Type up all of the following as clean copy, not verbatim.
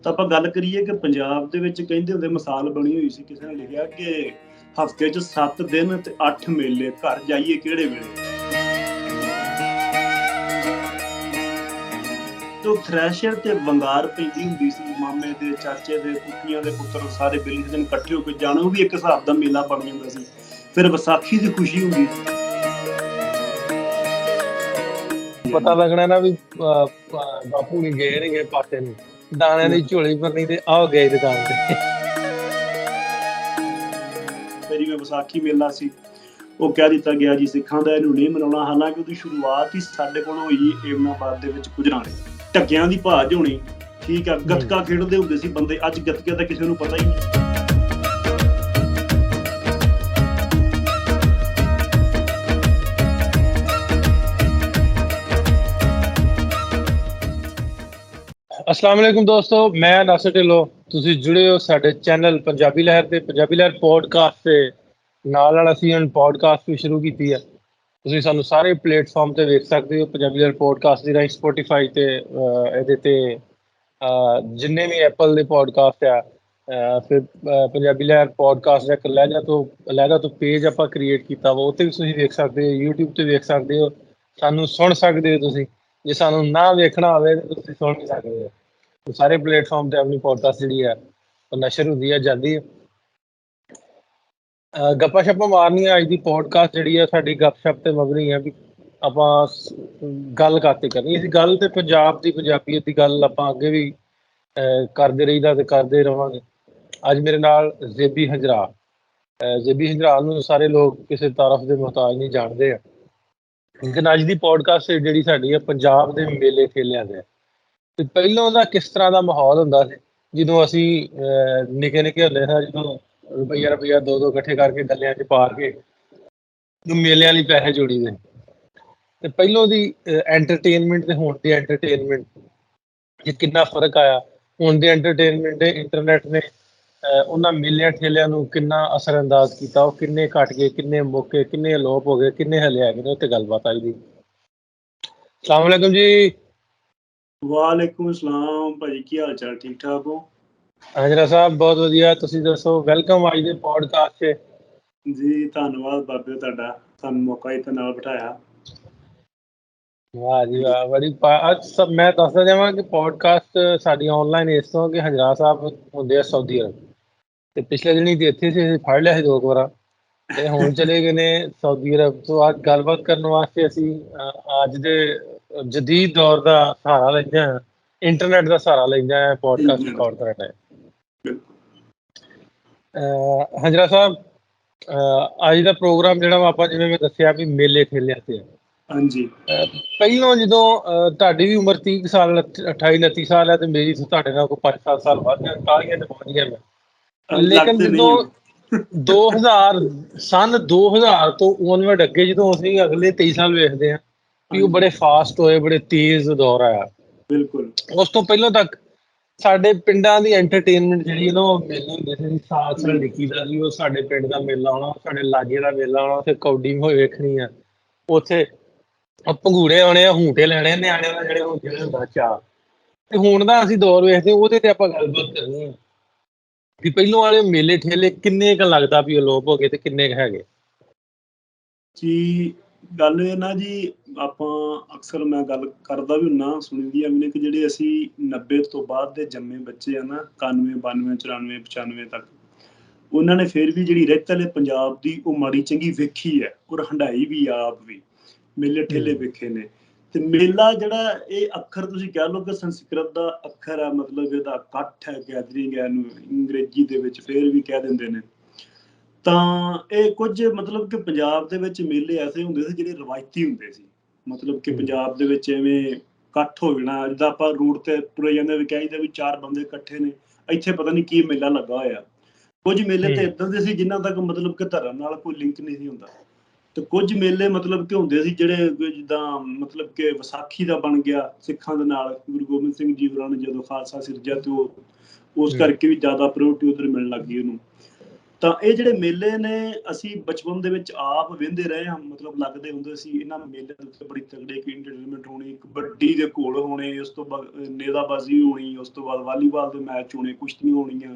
ਤਾਂ ਆਪਾਂ ਗੱਲ ਕਰੀਏ ਕਿ ਪੰਜਾਬ ਦੇ ਵਿੱਚ ਕਹਿੰਦੇ ਹੁੰਦੇ ਮਿਸਾਲ ਬਣੀ ਹੋਈ ਸੀ, ਕਿਸੇ ਨੇ ਲਿਖਿਆ ਕਿ ਹਫ਼ਤੇ 'ਚ 7 ਦਿਨ ਤੇ 8 ਮੇਲੇ, ਘਰ ਜਾਈਏ ਕਿਹੜੇ ਵੇਲੇ। ਜੋ ਥ੍ਰੈਸ਼ਰ ਤੇ ਵੰਗਾਰ ਪੈਂਦੀ ਹੁੰਦੀ ਸੀ, ਮਾਮੇ ਦੇ, ਚਾਚੇ ਦੇ, ਕੁੱਕੀਆਂ ਦੇ ਪੁੱਤਰ ਸਾਰੇ ਬੇਲੀ ਦੇ ਦਿਨ ਇਕੱਠੇ ਹੋ ਕੇ ਜਾਣਾ, ਉਹ ਵੀ ਇੱਕ ਹਿਸਾਬ ਦਾ ਮੇਲਾ ਬਣ ਜਾਂਦਾ ਸੀ। ਫਿਰ ਵਿਸਾਖੀ ਦੀ ਖੁਸ਼ੀ ਹੁੰਦੀ ਸੀ। ਪਤਾ ਲੱਗਣਾ ਨਾ ਵੀ ਬਾਪੂ ਨੀ ਗਏ ਨੀ ਗਏ ਪਾਸੇ ਨੂੰ, ਦਾਣਿਆਂ ਦੀ ਝੋਲੀ ਭਰਨੀ ਤੇ ਆਹ ਗਏ ਦੁਕਾਨ ਤੇ। ਜਿਵੇਂ ਵਿਸਾਖੀ ਮੇਲਾ ਸੀ, ਉਹ ਕਹਿ ਦਿੱਤਾ ਗਿਆ ਜੀ ਸਿੱਖਾਂ ਦਾ ਇਹਨੂੰ ਨਹੀਂ ਮਨਾਉਣਾ, ਹਾਲਾਂਕਿ ਉਹਦੀ ਸ਼ੁਰੂਆਤ ਹੀ ਸਾਡੇ ਕੋਲ ਹੋਈ ਏਮਨਾਬਾਦ ਦੇ ਵਿੱਚ ਗੁਜਰਾਣੇ। ਢੱਕਿਆਂ ਦੀ ਭਾਜ ਹੋਣੀ, ਠੀਕ ਆ, ਗੱਤਕਾ ਖੇਡਦੇ ਹੁੰਦੇ ਸੀ ਬੰਦੇ, ਅੱਜ ਗੱਤਕੇ ਦਾ ਕਿਸੇ ਨੂੰ ਪਤਾ ਹੀ ਨਹੀਂ। अस्सलाम वालेकुम दोस्तों, मैं नासिर ढिल्लों, ਤੁਸੀਂ ਜੁੜੇ ਹੋ ਸਾਡੇ ਚੈਨਲ ਪੰਜਾਬੀ ਲਹਿਰ ਤੇ। ਪੰਜਾਬੀ ਲਹਿਰ ਪੋਡਕਾਸਟ ਤੇ ਨਾਲ ਅਸੀਂ ਹੁਣ ਪੋਡਕਾਸਟ ਵੀ ਸ਼ੁਰੂ ਕੀਤੀ ਹੈ। ਤੁਸੀਂ ਸਾਨੂੰ ਸਾਰੇ ਪਲੇਟਫਾਰਮ ਤੇ ਵੇਖ ਸਕਦੇ ਹੋ, ਪੰਜਾਬੀ ਲਹਿਰ ਪੋਡਕਾਸਟ ਦੀ ਰਾਹੀਂ ਸਪੋਟੀਫਾਈ ਤੇ ਇਹਦੇ ਤੇ ਜਿੰਨੇ ਵੀ ਐਪਲ ਦੇ ਪੋਡਕਾਸਟ ਆ, ਫਿਰ ਪੰਜਾਬੀ ਲਹਿਰ ਪੋਡਕਾਸਟ ਦਾ ਇੱਕ ਲਹਿਦਾ ਤੋਂ ਪੇਜ ਆਪਾਂ ਕ੍ਰੀਏਟ ਕੀਤਾ ਵਾ, ਉਹ ਤੇ ਵੀ ਤੁਸੀਂ ਵੇਖ ਸਕਦੇ ਹੋ। YouTube ਤੇ ਵੇਖ ਸਕਦੇ ਹੋ, ਸਾਨੂੰ ਸੁਣ ਸਕਦੇ ਹੋ ਤੁਸੀਂ। ਜੇ ਸਾਨੂੰ ਨਾ ਵੇਖਣਾ ਹੋਵੇ ਤਾਂ ਤੁਸੀਂ ਸੁਣ ਵੀ ਸਕਦੇ ਹੋ। ਸਾਰੇ ਪਲੇਟਫਾਰਮ ਤੇ ਆਪਣੀ ਪੋਡਕਾਸਟ ਜਿਹੜੀ ਹੈ ਉਹ ਨਸ਼ਰ ਹੁੰਦੀ ਹੈ, ਜਾਂਦੀ ਹੈ। ਗੱਪਾਂ ਛੱਪਾਂ ਮਾਰਨੀਆਂ ਅੱਜ ਦੀ ਪੋਡਕਾਸਟ ਜਿਹੜੀ ਹੈ ਸਾਡੀ ਗੱਪਸ਼ਪ ਤੇ ਮਬਨੀ ਹੈ ਵੀ ਆਪਾਂ ਗੱਲ ਕਰਤੇ ਕਰਨੀ। ਅਸੀਂ ਗੱਲ ਤੇ ਪੰਜਾਬ ਦੀ, ਪੰਜਾਬੀਅਤ ਦੀ ਗੱਲ ਆਪਾਂ ਅੱਗੇ ਵੀ ਕਰਦੇ ਰਹੀਦਾ ਤੇ ਕਰਦੇ ਰਵਾਂਗੇ। ਅੱਜ ਮੇਰੇ ਨਾਲ ਜ਼ੇਬੀ ਹੰਜਰਾ। ਜ਼ੇਬੀ ਹੰਜਰਾ ਨੂੰ ਸਾਰੇ ਲੋਕ ਕਿਸੇ ਤਾਰਫ ਦੇ ਮੁਹਤਾਜ ਨਹੀਂ ਜਾਣਦੇ ਆ, ਲੇਕਿਨ ਅੱਜ ਦੀ ਪੋਡਕਾਸਟ ਜਿਹੜੀ ਸਾਡੀ ਹੈ ਪੰਜਾਬ ਦੇ ਮੇਲੇ ਠੇਲਿਆਂ ਦੇ। ਤੇ ਪਹਿਲਾਂ ਦਾ ਕਿਸ ਤਰ੍ਹਾਂ ਦਾ ਮਾਹੌਲ ਹੁੰਦਾ ਸੀ ਜਦੋਂ ਅਸੀਂ ਨਿੱਕੇ ਨਿੱਕੇ ਹੁੰਦੇ ਸਾਂ, ਜਦੋਂ ਰੁਪਈਆ 2 ਇਕੱਠੇ ਕਰਕੇ ਗੱਲਿਆਂ 'ਚ ਪਾ ਕੇ ਮੇਲਿਆਂ ਲਈ ਪੈਸੇ ਜੋੜੀ ਦੇ। ਤੇ ਪਹਿਲੋਂ ਦੀ ਐਂਟਰਟੇਨਮੈਂਟ ਤੇ ਹੁਣ ਦੀ ਐਂਟਰਟੇਨਮੈਂਟ 'ਚ ਕਿੰਨਾ ਫਰਕ ਆਇਆ। ਹੁਣ ਦੀ ਐਂਟਰਟੇਨਮੈਂਟ ਦੇ ਇੰਟਰਨੈਟ ਨੇ ਉਹਨਾਂ ਮੇਲਿਆਂ ਠੇਲਿਆਂ ਨੂੰ ਕਿੰਨਾ ਅਸਰ ਅੰਦਾਜ਼ ਕੀਤਾ, ਉਹ ਕਿੰਨੇ ਘੱਟ ਗਏ, ਕਿੰਨੇ ਮੁੱਕੇ, ਕਿੰਨੇ ਅਲੋਪ ਹੋ ਗਏ, ਕਿੰਨੇ ਹਲੇ ਹੈਗੇ ਨੇ, ਉਹ ਤੇ ਗੱਲਬਾਤ ਆਈ ਦੀ। ਸਲਾਮ ਵਾਲੇਕੁਮ ਜੀ। ਵਾਲੇਕੁਮ ਸਲਾਮ ਭਾਜੀ, ਕੀ ਹਾਲ ਚਾਲ? ਠੀਕ ਠਾਕ ਹੋ? ਹੰਜਰਾ ਸਾਹਿਬ ਬਹੁਤ ਵਧੀਆ, ਤੁਸੀਂ ਦੱਸੋ? ਵੈਲਕਮ ਅੱਜ ਦੇ ਪੋਡਕਾਸਟ 'ਚ ਜੀ। ਧੰਨਵਾਦ ਬਾਬੇ ਤੁਹਾਡਾ, ਸਾਨੂੰ ਮੌਕਾ ਇੱਥੇ ਨਾਲ ਬਿਠਾਇਆ। ਵਾਹ ਜੀ ਵਾਹ, ਬੜੀ ਅੱਜ ਮੈਂ ਦੱਸਦਾ ਜਾਵਾਂ ਕਿ ਪੋਡਕਾਸਟ ਸਾਡੀ ਆਨਲਾਈਨ ਇਸ ਤੋਂ ਕਿ ਹੰਜਰਾ ਸਾਹਿਬ ਹੁੰਦੇ ਆ ਸਾਊਦੀ ਅਰਬ, ਤੇ ਪਿਛਲੇ ਦਿਨੀ ਤੇ ਇੱਥੇ ਸੀ, ਅਸੀਂ ਫੜ ਲਿਆ ਸੀ 2 ਵਾਰ, ਤੇ ਹੁਣ ਚਲੇ ਗਏ ਨੇ ਸਾਊਦੀ ਅਰਬ। ਤੋਂ ਅੱਜ ਗੱਲਬਾਤ ਕਰਨ ਵਾਸਤੇ ਅਸੀਂ ਅੱਜ ਦੇ ਜਦੀਦ ਦੌਰ ਦਾ ਸਹਾਰਾ ਲੈਂਦੇ ਹਾਂ, ਇੰਟਰਨੈਟ ਦਾ ਸਹਾਰਾ ਲੈਂਦੇ ਹਾਂ ਪੋਡਕਾਸਟ ਰਿਕਾਰਡ ਕਰਨ ਦਾ। ਹੰਜਰਾ ਸਾਹਿਬ, ਅੱਜ ਦਾ ਪ੍ਰੋਗਰਾਮ ਜਿਹੜਾ ਵਾ ਆਪਾਂ ਜਿਵੇਂ ਮੈਂ ਦੱਸਿਆ ਵੀ ਮੇਲੇ ਠੇਲਿਆਂ ਤੇ। ਹਾਂਜੀ। ਪਹਿਲੋਂ ਜਦੋਂ ਤੁਹਾਡੀ ਵੀ ਉਮਰ 30 ਸਾਲ, 28-29 ਸਾਲ ਹੈ, ਤੇ ਮੇਰੀ ਤੁਹਾਡੇ ਨਾਲ ਕੋਈ 5-7 ਸਾਲ ਵੱਧ ਹੈ, 40 ਤੇ ਪਹੁੰਚ ਗਿਆ ਮੈਂ। ਲੇਕਿਨ ਜਦੋਂ 2000 ਤੋਂ onward ਅੱਗੇ ਜਦੋਂ ਅਸੀਂ ਅਗਲੇ 23 ਸਾਲ ਵੇਖਦੇ ਹਾਂ ਵੀ ਉਹ ਬੜੇ ਫਾਸਟ ਹੋਏ, ਬੜੇ ਤੇਜ਼ ਦੌਰ ਆਇਆ। ਬਿਲਕੁਲ। ਉਸ ਤੋਂ ਪਹਿਲਾਂ ਤੱਕ ਸਾਡੇ ਪਿੰਡਾਂ ਦੀ ਐਂਟਰਟੇਨਮੈਂਟ ਜਿਹੜੀ ਹੈ ਨਾ, ਉਹ ਮੇਲੇ ਹੁੰਦੇ ਸੀ। ਸਾਲ ਡਿੱਕੀ ਦਾ ਸੀ, ਉਹ ਸਾਡੇ ਪਿੰਡ ਦਾ ਮੇਲਾ ਆਉਣਾ, ਸਾਡੇ ਲਾਗੇ ਦਾ ਮੇਲਾ ਆਉਣਾ, ਉੱਥੇ ਕੌਡੀ ਹੋਏ ਵੇਖਣੀ ਆ, ਉੱਥੇ ਭੰਗੂੜੇ ਆਉਣੇ ਆ, ਹੂਟੇ ਲੈਣੇ ਨਿਆਣਿਆਂ ਦਾ, ਜਿਹੜੇ ਹੁੰਦੇ ਹੁੰਦਾ ਚਾਅ। ਤੇ ਹੁਣ ਦਾ ਅਸੀਂ ਦੌਰ ਵੇਖਦੇ, ਉਹਦੇ ਤੇ ਆਪਾਂ ਗੱਲਬਾਤ ਕਰਨੀ ਆ ਵੀ ਪਹਿਲੋਂ ਵਾਲੇ ਮੇਲੇ ਠੇਲੇ ਕਿੰਨੇ ਕੁ ਲੱਗਦਾ ਵੀ ਅਲੋਪ ਹੋ ਗਏ ਤੇ ਕਿੰਨੇ ਕੁ ਹੈਗੇ ਜੀ। ਗੱਲ ਇਹ ਨਾ ਜੀ, ਆਪਾਂ ਅਕਸਰ ਮੈਂ ਗੱਲ ਕਰਦਾ ਵੀ ਹੁੰਨਾ, ਸੁਣੀ ਦੀ ਆ ਵੀ ਨੇ ਕਿ ਜਿਹੜੇ ਅਸੀਂ 90 ਤੋਂ ਬਾਅਦ ਦੇ ਜੰਮੇ ਬੱਚੇ ਆ ਨਾ, 91, 92, 94, 95 ਤੱਕ, ਉਹਨਾਂ ਨੇ ਫਿਰ ਵੀ ਜਿਹੜੀ ਰਹਿਤ ਵਾਲੇ ਪੰਜਾਬ ਦੀ ਉਹ ਮਾੜੀ ਚੰਗੀ ਵੇਖੀ ਹੈ, ਔਰ ਹੰਡਾਈ ਵੀ ਆਪ ਵੀ ਮੇਲੇ ਠੇਲੇ ਵੇਖੇ ਨੇ। ਤੇ ਮੇਲਾ ਜਿਹੜਾ ਇਹ ਅੱਖਰ ਤੁਸੀਂ ਕਹਿ ਲਓ ਕਿ ਸੰਸਕ੍ਰਿਤ ਦਾ ਅੱਖਰ ਹੈ, ਮਤਲਬ ਇਹਦਾ ਇਕੱਠ ਹੈ, ਗੈਦਰਿੰਗ ਹੈ, ਇਹਨੂੰ ਅੰਗਰੇਜ਼ੀ ਦੇ ਵਿੱਚ ਫਿਰ ਵੀ ਕਹਿ ਦਿੰਦੇ ਨੇ। ਤਾਂ ਇਹ ਕੁਝ ਮਤਲਬ ਕਿ ਪੰਜਾਬ ਦੇ ਵਿੱਚ ਮੇਲੇ ਐਸੇ ਹੁੰਦੇ ਸੀ ਜਿਹੜੇ ਰਵਾਇਤੀ ਹੁੰਦੇ ਸੀ, ਮਤਲਬ ਕਿ ਪੰਜਾਬ ਦੇ ਵਿੱਚ ਐਵੇਂ ਇਕੱਠ ਹੋ ਜਾਣਾ, ਜਿੱਦਾਂ ਆਪਾਂ ਰੋਡ ਤੇ ਤੁਰੇ ਜਾਂਦੇ ਵੀ ਕਹਿੰਦੇ ਵੀ 4 ਬੰਦੇ ਇਕੱਠੇ ਨੇ, ਇੱਥੇ ਪਤਾ ਨਹੀਂ ਕੀ ਮੇਲਾ ਲੱਗਾ ਹੋਇਆ। ਕੁਝ ਮੇਲੇ ਤਾਂ ਇੱਦਾਂ ਦੇ ਸੀ ਜਿਨ੍ਹਾਂ ਤੱਕ ਮਤਲਬ ਕਿ ਧਰਮ ਨਾਲ ਕੋਈ ਲਿੰਕ ਨਹੀਂ ਸੀ ਹੁੰਦਾ, ਤੇ ਕੁਝ ਮੇਲੇ ਮਤਲਬ ਕਿ ਹੁੰਦੇ ਸੀ ਜਿਹੜੇ ਜਿੱਦਾਂ ਮਤਲਬ ਕਿ ਵਿਸਾਖੀ ਦਾ ਬਣ ਗਿਆ ਸਿੱਖਾਂ ਦੇ ਨਾਲ, ਗੁਰੂ ਗੋਬਿੰਦ ਸਿੰਘ ਜੀ ਹੋਰਾਂ ਨੇ ਜਦੋਂ ਖਾਲਸਾ ਸਿਰਜਿਆ ਤੇ ਉਹ ਉਸ ਕਰਕੇ ਵੀ ਜ਼ਿਆਦਾ ਪ੍ਰਾਇਓਰਟੀ ਉੱਧਰ ਮਿਲਣ ਲੱਗ ਗਈ ਉਹਨੂੰ। ਤਾਂ ਇਹ ਜਿਹੜੇ ਮੇਲੇ ਨੇ ਅਸੀਂ ਬਚਪਨ ਦੇ ਵਿੱਚ ਆਪ ਵਹਿੰਦੇ ਰਹੇ ਹਾਂ, ਮਤਲਬ ਲੱਗਦੇ ਹੁੰਦੇ ਸੀ ਇਹਨਾਂ ਮੇਲਿਆਂ ਦੇ ਉੱਤੇ ਬੜੀ ਤਗੜੇ ਇੱਕ ਇੰਟਰਟੇਨਮੈਂਟ ਹੋਣੀ, ਕਬੱਡੀ ਦੇ ਘੋਲ ਹੋਣੇ, ਉਸ ਤੋਂ ਬਾਅਦ ਨੇਜ਼ਾਬਾਜ਼ੀ ਹੋਣੀ, ਉਸ ਤੋਂ ਬਾਅਦ ਵਾਲੀਬਾਲ ਦੇ ਮੈਚ ਹੋਣੇ, ਕੁਸ਼ਤੀਆਂ ਹੋਣੀਆਂ,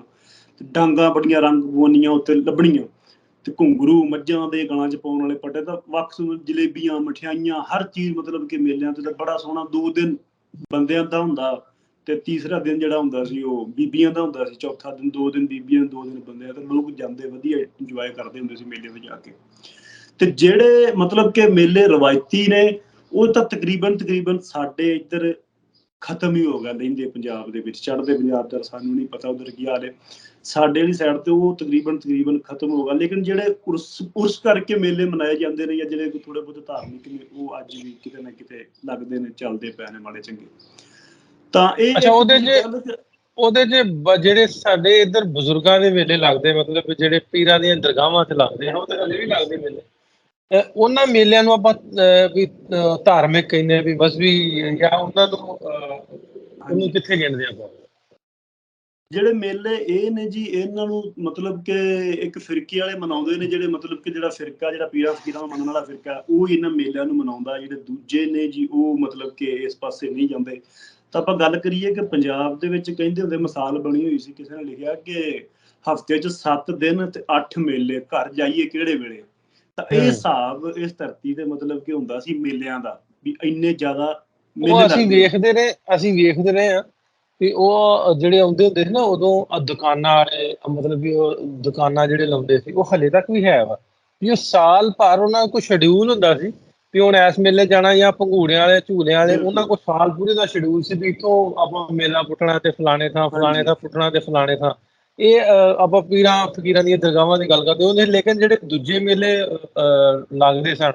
ਤੇ ਡਾਂਗਾਂ ਬੜੀਆਂ ਰੰਗ ਬੋਨੀਆਂ ਉੱਤੇ ਲੱਭਣੀਆਂ, ਤੇ ਘੁੰਗਰੂ ਮੱਝਾਂ ਦੇ ਗਲਾਂ 'ਚ ਪਾਉਣ ਵਾਲੇ ਪੱਟੇ, ਤਾਂ ਵੱਖ ਜਲੇਬੀਆਂ ਮਠਿਆਈਆਂ ਹਰ ਚੀਜ਼, ਮਤਲਬ ਕਿ ਮੇਲਿਆਂ ਤੇ ਤਾਂ ਬੜਾ ਸੋਹਣਾ 2 ਦਿਨ ਬੰਦਿਆਂ ਦਾ ਹੁੰਦਾ, ਤੇ ਤੀਸਰਾ ਦਿਨ ਜਿਹੜਾ ਹੁੰਦਾ ਸੀ ਉਹ ਬੀਬੀਆਂ ਦਾ ਹੁੰਦਾ ਸੀ, ਚੌਥਾ ਦਿਨ 2 ਦਿਨ ਬੀਬੀਆਂ 2 ਦਿਨ ਬੰਦਿਆਂ, ਤੇ ਲੋਕ ਜਾਂਦੇ ਵਧੀਆ ਇੰਜੋਏ ਕਰਦੇ ਹੁੰਦੇ ਸੀ ਮੇਲੇ ਵਿੱਚ ਜਾ ਕੇ। ਤੇ ਜਿਹੜੇ ਮਤਲਬ ਕਿ ਮੇਲੇ ਰਵਾਇਤੀ ਨੇ ਉਹ ਤਾਂ ਤਕਰੀਬਨ ਸਾਡੇ ਇੱਧਰ ਖਤਮ ਹੀ ਹੋ ਗਿਆ, ਲਹਿੰਦੇ ਪੰਜਾਬ ਦੇ ਵਿੱਚ, ਚੜ੍ਹਦੇ ਪੰਜਾਬ ਦਾ ਸਾਨੂੰ ਨਹੀਂ ਪਤਾ ਉਧਰ ਕੀ ਹਾਲ ਹੈ, ਸਾਡੇ ਵਾਲੀ ਸਾਈਡ ਤੇ ਉਹ ਤਕਰੀਬਨ ਖਤਮ ਹੋ ਗਿਆ। ਲੇਕਿਨ ਜਿਹੜੇ ਉਰਸ ਕਰਕੇ ਮੇਲੇ ਮਨਾਏ ਜਾਂਦੇ ਨੇ, ਜਾਂ ਜਿਹੜੇ ਥੋੜੇ ਬਹੁਤ ਧਾਰਮਿਕ ਨੇ, ਉਹ ਅੱਜ ਵੀ ਕਿਤੇ ਨਾ ਕਿਤੇ ਲੱਗਦੇ ਨੇ, ਚੱਲਦੇ ਪਏ ਨੇ ਮਾੜੇ ਚੰਗੇ। ਤਾਂ ਇਹ ਅੱਛਾ, ਉਹਦੇ 'ਚ ਜਿਹੜੇ ਸਾਡੇ ਇੱਧਰ ਬਜ਼ੁਰਗਾਂ ਦੇ ਮੇਲੇ ਲੱਗਦੇ, ਮਤਲਬ ਜਿਹੜੇ ਪੀਰਾਂ ਦੀਆਂ ਦਰਗਾਹਾਂ 'ਚ ਲੱਗਦੇ ਆ, ਉਹ ਤੇ ਹਲੇ ਵੀ ਲੱਗਦੇ ਮੇਲੇ। ਉਹਨਾਂ ਮੇਲਿਆਂ ਨੂੰ ਆਪਾਂ ਵੀ ਧਾਰਮਿਕ ਕਹਿੰਦੇ ਆ ਵੀ ਬਸ, ਵੀ ਜਾਂ ਉਹਨਾਂ ਨੂੰ ਉਹਨੂੰ ਕਿੱਥੇ ਗਿਣਦੇ ਆਪਾਂ? ਜਿਹੜੇ ਮੇਲੇ ਇਹ ਨੇ ਜੀ, ਇਹਨਾਂ ਨੂੰ ਮਤਲਬ ਕਿ ਇੱਕ ਫਿਰਕੇ ਵਾਲੇ ਮਨਾਉਂਦੇ ਨੇ, ਜਿਹੜੇ ਮਤਲਬ ਕਿ ਜਿਹੜਾ ਫਿਰਕਾ, ਜਿਹੜਾ ਪੀਰਾਂ ਫਕੀਰਾਂ ਨੂੰ ਮੰਨਣ ਵਾਲਾ ਫਿਰਕਾ, ਉਹ ਇਹਨਾਂ ਮੇਲਿਆਂ ਨੂੰ ਮਨਾਉਂਦਾ। ਜਿਹੜੇ ਦੂਜੇ ਨੇ ਜੀ, ਉਹ ਮਤਲਬ ਕਿ ਇਸ ਪਾਸੇ ਨਹੀਂ ਜਾਂਦੇ। ਤਾਂ ਆਪਾਂ ਗੱਲ ਕਰੀਏ ਕਿ ਪੰਜਾਬ ਦੇ ਵਿੱਚ ਕਹਿੰਦੇ ਹੁੰਦੇ, ਮਿਸਾਲ ਬਣੀ ਹੋਈ ਸੀ, ਕਿਸੇ ਨੇ ਲਿਖਿਆ ਕਿ ਹਫ਼ਤੇ 'ਚ 7 ਦਿਨ ਤੇ 8 ਮੇਲੇ, ਘਰ ਜਾਈਏ ਕਿਹੜੇ ਵੇਲੇ। ਤਾਂ ਇਹ ਹਿਸਾਬ ਇਸ ਧਰਤੀ ਤੇ ਮਤਲਬ ਕਿ ਹੁੰਦਾ ਸੀ ਮੇਲਿਆਂ ਦਾ, ਵੀ ਇੰਨੇ ਜ਼ਿਆਦਾ ਮੇਲੇ ਅਸੀਂ ਵੇਖਦੇ ਰਹੇ ਹਾਂ ਵੀ ਉਹ ਜਿਹੜੇ ਆਉਂਦੇ ਹੁੰਦੇ ਸੀ ਨਾ ਉਦੋਂ, ਦੁਕਾਨਾਂ ਵਾਲੇ, ਮਤਲਬ ਵੀ ਉਹ ਦੁਕਾਨਾਂ ਜਿਹੜੇ ਲਾਉਂਦੇ ਸੀ, ਉਹ ਹਲੇ ਤੱਕ ਵੀ ਹੈ ਵਾ, ਵੀ ਉਹ ਸਾਲ ਭਰ ਉਹਨਾਂ ਕੋਲ ਸ਼ਡਿਊਲ ਹੁੰਦਾ ਸੀ ਵੀ ਹੁਣ ਇਸ ਮੇਲੇ ਜਾਣਾ, ਜਾਂ ਭੰਗੂੜਿਆਂ ਵਾਲੇ, ਝੂਲਿਆਂ ਵਾਲੇ, ਉਹਨਾਂ ਕੋਲ ਸਾਲ ਪੂਰੇ ਦਾ ਸ਼ਡਿਊਲ ਸੀ ਵੀ ਇੱਥੋਂ ਆਪਾਂ ਮੇਲਾ ਪੁੱਟਣਾ ਤੇ ਫਲਾਣੇ ਥਾਂ ਪੁੱਟਣਾ ਤੇ ਫਲਾਣੇ ਥਾਂ। ਇਹ ਆਪਾਂ ਪੀਰਾਂ ਫਕੀਰਾਂ ਦੀਆਂ ਦਰਗਾਹਾਂ ਦੀ ਗੱਲ ਕਰਦੇ ਹੁੰਦੇ, ਲੇਕਿਨ ਜਿਹੜੇ ਦੂਜੇ ਮੇਲੇ ਲੱਗਦੇ ਸਨ,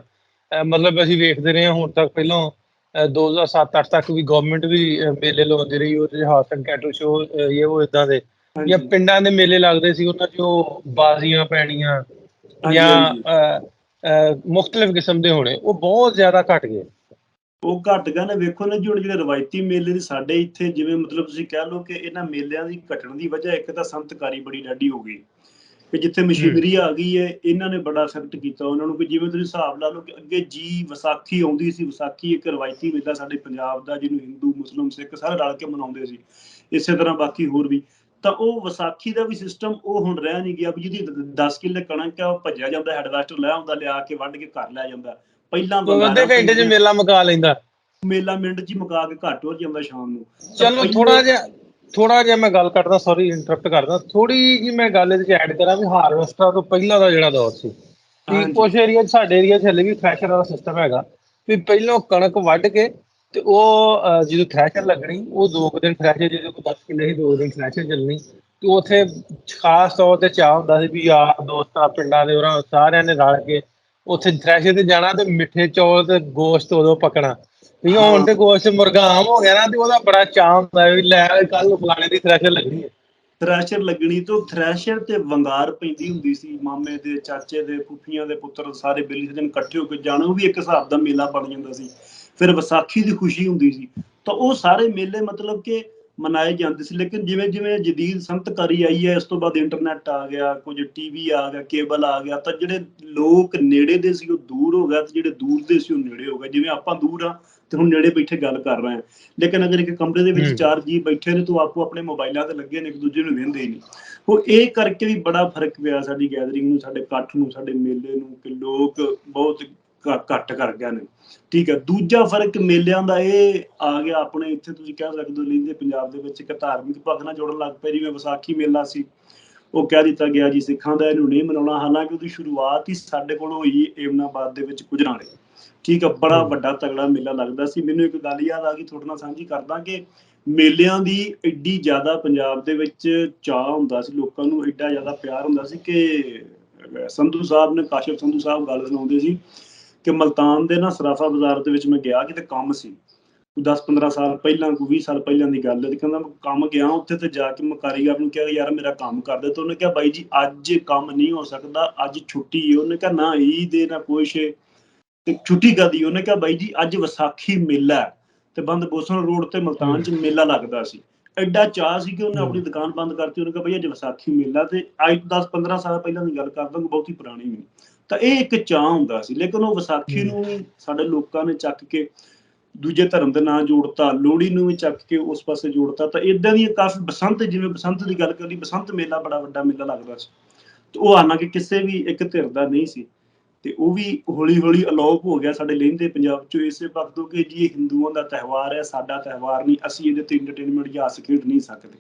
ਮਤਲਬ ਅਸੀਂ ਵੇਖਦੇ ਰਹੇ ਹਾਂ ਹੁਣ ਤੱਕ, ਪਹਿਲਾਂ 2007-8 ਤੱਕ ਵੀ ਗਵਰਨਮੈਂਟ ਵੀ ਮੇਲੇ ਲਵਾਉਂਦੀ ਰਹੀ, ਉਹਦੇ 'ਚ ਹਾਰਸ ਐਂਡ ਕੈਟਲ ਸ਼ੋਅ, ਇਹ ਉਹ ਏਦਾਂ ਦੇ, ਜਾਂ ਪਿੰਡਾਂ ਦੇ ਮੇਲੇ ਲੱਗਦੇ ਸੀ, ਉਹਨਾਂ 'ਚ ਉਹ ਬਾਜ਼ੀਆਂ ਪੈਣੀਆਂ ਜਾਂ ਮੁਖਤਲਿਫ ਕਿਸਮ ਦੇ ਹੋਣੇ, ਉਹ ਬਹੁਤ ਜ਼ਿਆਦਾ ਘਟ ਗਏ। ਉਹ ਘਟ ਗਿਆ ਨਾ। ਵੇਖੋ ਨਾ ਜੀ, ਹੁਣ ਜਿਹੜੇ ਰਵਾਇਤੀ ਮੇਲੇ ਨੇ ਸਾਡੇ ਇੱਥੇ, ਜਿਵੇਂ ਮਤਲਬ ਤੁਸੀਂ ਕਹਿ ਲਓ ਕਿ ਇਹਨਾਂ ਮੇਲਿਆਂ ਦੀ ਘਟਣ ਦੀ ਵਜ੍ਹਾ ਇੱਕ ਤਾਂ ਸੰਤਕਾਰੀ ਬੜੀ ਡਾਢੀ ਹੋ ਗਈ, ਕਿ ਜਿੱਥੇ ਮਸ਼ੀਨਰੀ ਆ ਗਈ ਹੈ, ਇਹਨਾਂ ਨੇ ਬੜਾ ਇਫੈਕਟ ਕੀਤਾ ਉਹਨਾਂ ਨੂੰ। ਕਿ ਜਿਵੇਂ ਤੁਸੀਂ ਹਿਸਾਬ ਲਾ ਲਓ ਕਿ ਅੱਗੇ ਜੀ ਵਿਸਾਖੀ ਆਉਂਦੀ ਸੀ, ਵਿਸਾਖੀ ਇੱਕ ਰਵਾਇਤੀ ਮੇਲਾ ਸਾਡੇ ਪੰਜਾਬ ਦਾ, ਜਿਹਨੂੰ ਹਿੰਦੂ, ਮੁਸਲਿਮ, ਸਿੱਖ ਸਾਰੇ ਰਲ ਕੇ ਮਨਾਉਂਦੇ ਸੀ, ਇਸੇ ਤਰ੍ਹਾਂ ਬਾਕੀ ਹੋਰ ਵੀ। ਤਾਂ ਉਹ ਵਿਸਾਖੀ ਦਾ ਵੀ ਸਿਸਟਮ ਉਹ ਹੁਣ ਰਹਿ ਨਹੀਂ ਗਿਆ, ਵੀ ਜਿਹਦੀ 10 ਕਿੱਲੇ ਕਣਕ ਹੈ, ਉਹ ਭੱਜਿਆ ਜਾਂਦਾ, ਹੈਡਵੈਸਟਰ ਲੈ ਆਉਂਦਾ, ਲਿਆ ਕੇ ਵੱਢ ਕੇ ਘਰ ਲੈ ਜਾਂਦਾ। ਪਹਿਲਾਂ ਅੱਧੇ ਘੰਟੇ 'ਚ ਮੇਲਾ ਮੁਕਾ ਲੈਂਦਾ, ਮੇਲਾ ਮਿੰਟ 'ਚ ਹੀ ਮੁਕਾ ਕੇ ਘਰ ਟੁਰ ਜਾਂਦਾ ਸ਼ਾਮ ਨੂੰ। ਚਲੋ ਥੋੜਾ ਜਿਹਾ ਮੈਂ ਗੱਲ ਕਰਦਾ, ਸੌਰੀ ਇੰਟਰਪਟ ਕਰਦਾ, ਥੋੜੀ ਜਿਹੀ ਮੈਂ ਗੱਲ ਇਹਦੇ 'ਚ ਐਡ ਕਰਾਂ ਵੀ ਹਾਰਵੈਸਟਰਾਂ ਤੋਂ ਪਹਿਲਾਂ ਦਾ ਜਿਹੜਾ ਦੌਰ ਸੀ, ਕਿ ਕੁਛ ਏਰੀਆ 'ਚ, ਸਾਡੇ ਏਰੀਆ 'ਚ ਹਲੇ ਵੀ ਥ੍ਰੈਸ਼ਰ ਵਾਲਾ ਸਿਸਟਮ ਹੈਗਾ, ਵੀ ਪਹਿਲਾਂ ਕਣਕ ਵੱਢ ਕੇ ਤੇ ਉਹ ਜਦੋਂ ਥ੍ਰੈਸ਼ਰ ਲੱਗਣੀ, ਉਹ 2 ਦਿਨ ਥ੍ਰੈਸ਼ਰ, ਜਦੋਂ ਕੋਈ 10 ਕਿੱਲੇ ਸੀ 2 ਦਿਨ ਥ੍ਰੈਸ਼ਰ ਚੱਲਣੀ, ਤੇ ਉੱਥੇ ਖਾਸ ਤੌਰ ਤੇ ਚਾਅ ਹੁੰਦਾ ਸੀ ਵੀ ਯਾਰ ਦੋਸਤਾਂ ਪਿੰਡਾਂ ਦੇ ਉਹਨਾਂ ਸਾਰਿਆਂ ਨੇ ਰਲ ਕੇ ਉੱਥੇ ਥ੍ਰੈਸ਼ਰ ਤੇ ਜਾਣਾ, ਤੇ ਮਿੱਠੇ ਚੌਲ ਤੇ ਗੋਸ਼ਤ ਉਦੋਂ ਪਕਣਾ। ਵੀ ਹੁਣ ਤੇ ਗੋਸ਼ਤ ਮੁਰਗਾ ਆਮ ਹੋ ਗਿਆ ਨਾ, ਤੇ ਉਹਦਾ ਬੜਾ ਚਾਅ ਹੁੰਦਾ ਵੀ ਲੈ ਕੱਲ ਨੂੰ ਫਲਾਣੇ ਦੀ ਥ੍ਰੈਸ਼ਰ ਲੱਗਣੀ ਹੈ। ਥ੍ਰੈਸ਼ਰ ਲੱਗਣੀ ਤੋਂ ਥ੍ਰੈਸ਼ਰ ਤੇ ਵੰਗਾਰ ਪੈਂਦੀ ਹੁੰਦੀ ਸੀ, ਮਾਮੇ ਦੇ, ਚਾਚੇ ਦੇ, ਫੁੱਫੀਆਂ ਦੇ ਪੁੱਤਰ ਸਾਰੇ ਬੇਲੀ ਦਿਨ ਇਕੱਠੇ ਹੋ ਕੇ ਜਾਣਾ, ਉਹ ਵੀ ਇੱਕ ਹਿਸਾਬ ਦਾ ਮੇਲਾ ਬਣ ਜਾਂਦਾ ਸੀ। ਫਿਰ ਵਿਸਾਖੀ ਦੀ ਖੁਸ਼ੀ ਹੁੰਦੀ ਸੀ। ਤਾਂ ਉਹ ਸਾਰੇ ਮੇਲੇ ਮਤਲਬ ਕਿ ਮਨਾਏ ਜਾਂਦੇ ਸੀ। ਲੇਕਿਨ ਜਿਵੇਂ ਜਿਵੇਂ ਜਦੀਦ ਸੰਤਕਾਰੀ ਆਈ ਹੈ, ਇਸ ਤੋਂ ਬਾਅਦ ਇੰਟਰਨੈਟ ਆ ਗਿਆ, ਕੁਝ TV ਆ ਗਿਆ, ਕੇਬਲ ਆ ਗਿਆ, ਤਾਂ ਜਿਹੜੇ ਲੋਕ ਨੇੜੇ ਦੇ ਸੀ ਉਹ ਦੂਰ ਹੋ ਗਿਆ, ਤੇ ਜਿਹੜੇ ਦੂਰ ਦੇ ਸੀ ਉਹ ਨੇੜੇ ਹੋ ਗਏ। ਜਿਵੇਂ ਆਪਾਂ ਦੂਰ ਆ ਤੇ ਹੁਣ ਨੇੜੇ ਬੈਠੇ ਗੱਲ ਕਰ ਰਹੇ ਹਾਂ, ਲੇਕਿਨ ਅਗਰ ਇੱਕ ਕਮਰੇ ਦੇ ਵਿੱਚ 4 ਜੀ ਬੈਠੇ ਨੇ, ਤਾਂ ਆਪੋ ਆਪਣੇ ਮੋਬਾਈਲਾਂ ਤੇ ਲੱਗੇ ਨੇ, ਇੱਕ ਦੂਜੇ ਨੂੰ ਵਹਿੰਦੇ ਹੀ ਨਹੀਂ। ਉਹ ਇਹ ਕਰਕੇ ਵੀ ਬੜਾ ਫਰਕ ਪਿਆ ਸਾਡੀ ਗੈਦਰਿੰਗ ਨੂੰ, ਸਾਡੇ ਇਕੱਠ ਨੂੰ, ਸਾਡੇ ਮੇਲੇ ਨੂੰ, ਕਿ ਲੋਕ ਬਹੁਤ ਘੱਟ ਕਰ ਗਏ ਨੇ। ਠੀਕ ਹੈ। ਦੂਜਾ ਫਰਕ ਮੇਲਿਆਂ ਦਾ ਇਹ ਆ ਗਿਆ ਆਪਣੇ ਇੱਥੇ, ਤੁਸੀਂ ਕਹਿ ਸਕਦੇ ਹੋ ਲਹਿੰਦੇ ਪੰਜਾਬ ਦੇ ਵਿੱਚ, ਇੱਕ ਧਾਰਮਿਕ ਪੱਖ ਨਾਲ ਜੁੜਨ ਲੱਗ ਪਏ। ਜਿਵੇਂ ਵਿਸਾਖੀ ਮੇਲਾ ਸੀ, ਉਹ ਕਹਿ ਦਿੱਤਾ ਗਿਆ ਜੀ ਸਿੱਖਾਂ ਦਾ, ਇਹਨੂੰ ਨਹੀਂ ਮਨਾਉਣਾ, ਹਾਲਾਂਕਿ ਉਹਦੀ ਸ਼ੁਰੂਆਤ ਹੀ ਸਾਡੇ ਕੋਲ ਹੋਈ ਏਮਨਾਬਾਦ ਦੇ ਵਿੱਚ ਗੁਜਰਾਂਵਾਲੇ। ਠੀਕ ਆ, ਬੜਾ ਵੱਡਾ ਤਗੜਾ ਮੇਲਾ ਲੱਗਦਾ ਸੀ। ਮੈਨੂੰ ਇੱਕ ਗੱਲ ਯਾਦ ਆ ਗਈ, ਤੁਹਾਡੇ ਨਾਲ ਸਾਂਝੀ ਕਰਦਾ, ਕਿ ਮੇਲਿਆਂ ਦੀ ਐਡੀ ਜ਼ਿਆਦਾ ਪੰਜਾਬ ਦੇ ਵਿੱਚ ਚਾਅ ਹੁੰਦਾ ਸੀ, ਲੋਕਾਂ ਨੂੰ ਐਡਾ ਜ਼ਿਆਦਾ ਪਿਆਰ ਹੁੰਦਾ ਸੀ, ਕਿ ਸੰਧੂ ਸਾਹਿਬ ਨੇ, ਕਾਸ਼ਿਫ ਸੰਧੂ ਸਾਹਿਬ ਗੱਲ ਸੁਣਾਉਂਦੇ ਸੀ ਕਿ ਮਲਤਾਨ ਦੇ ਨਾ ਸਰਾਫਾ ਬਾਜ਼ਾਰ ਦੇ ਵਿੱਚ ਮੈਂ ਗਿਆ, ਕਿਤੇ ਕੰਮ ਸੀ, 10-15 ਸਾਲ ਪਹਿਲਾਂ, ਕੋਈ 20 ਸਾਲ ਪਹਿਲਾਂ ਦੀ ਗੱਲ ਹੈ। ਤੇ ਕਹਿੰਦਾ ਮੈਂ ਕੰਮ ਗਿਆ ਉੱਥੇ, ਤੇ ਜਾ ਕੇ ਮੈਂ ਕਾਰੀਗਰ ਨੂੰ ਕਿਹਾ ਯਾਰ ਮੇਰਾ ਕੰਮ ਕਰ ਦੇ। ਤੇ ਉਹਨੇ ਕਿਹਾ ਬਾਈ ਜੀ ਅੱਜ ਕੰਮ ਨਹੀਂ ਹੋ ਸਕਦਾ, ਅੱਜ ਛੁੱਟੀ ਹੈ। ਉਹਨੇ ਕਿਹਾ ਨਾ ਈਦ ਹੈ ਨਾ ਕੁਛ, ਤੇ ਛੁੱਟੀ ਕਰਦੀ। ਉਹਨੇ ਕਿਹਾ ਬਾਈ ਜੀ ਅੱਜ ਵਿਸਾਖੀ ਮੇਲਾ ਹੈ, ਤੇ ਬੰਦ ਬੋਸਨ ਰੋਡ ਤੇ ਮਲਤਾਨ 'ਚ ਮੇਲਾ ਲੱਗਦਾ ਸੀ। ਐਡਾ ਚਾਅ ਸੀ ਕਿ ਉਹਨੇ ਹੂੰ। ਆਪਣੀ ਦੁਕਾਨ ਬੰਦ ਕਰਤੀ। ਉਹਨੇ ਕਿਹਾ ਬਈ ਅੱਜ ਵਿਸਾਖੀ ਮੇਲਾ, ਤੇ ਅੱਜ 10-15 ਸਾਲ ਪਹਿਲਾਂ ਦੀ ਗੱਲ ਕਰਦਾ, ਬਹੁਤੀ ਪੁਰਾਣੀ ਵੀ ਨਹੀਂ। ਤਾਂ ਇਹ ਇੱਕ ਚਾਅ ਹੁੰਦਾ ਸੀ, ਲੇਕਿਨ ਉਹ ਵਿਸਾਖੀ ਨੂੰ ਵੀ ਸਾਡੇ ਲੋਕਾਂ ਨੇ ਚੱਕ ਕੇ ਦੂਜੇ ਧਰਮ ਦੇ ਨਾਂ ਜੋੜਤਾ, ਲੋਹੜੀ ਨੂੰ ਵੀ ਚੱਕ ਕੇ ਉਸ ਪਾਸੇ ਜੋੜਤਾ। ਤਾਂ ਏਦਾਂ ਦੀਆਂ ਕਾਫੀ, ਬਸੰਤ, ਜਿਵੇਂ ਬਸੰਤ ਦੀ ਗੱਲ ਕਰੀ, ਬਸੰਤ ਮੇਲਾ ਬੜਾ ਵੱਡਾ ਮੇਲਾ ਲੱਗਦਾ ਸੀ, ਤੇ ਉਹ ਹਾਲਾਂਕਿ ਕਿਸੇ ਵੀ ਇੱਕ ਧਿਰ ਦਾ ਨਹੀਂ ਸੀ, ਤੇ ਉਹ ਵੀ ਹੌਲੀ ਹੌਲੀ ਅਲੋਪ ਹੋ ਗਿਆ ਸਾਡੇ ਲਹਿੰਦੇ ਪੰਜਾਬ ਚੋਂ, ਇਸੇ ਵਕਤ ਤੋਂ ਕਿ ਜੀ ਇਹ ਹਿੰਦੂਆਂ ਦਾ ਤਿਉਹਾਰ ਹੈ, ਸਾਡਾ ਤਿਉਹਾਰ ਨਹੀਂ, ਅਸੀਂ ਇਹਦੇ ਤੇ ਇੰਟਰਟੇਨਮੈਂਟ ਜਾਂ ਹੱਸ ਖੇਡ ਨਹੀਂ ਸਕਦੇ।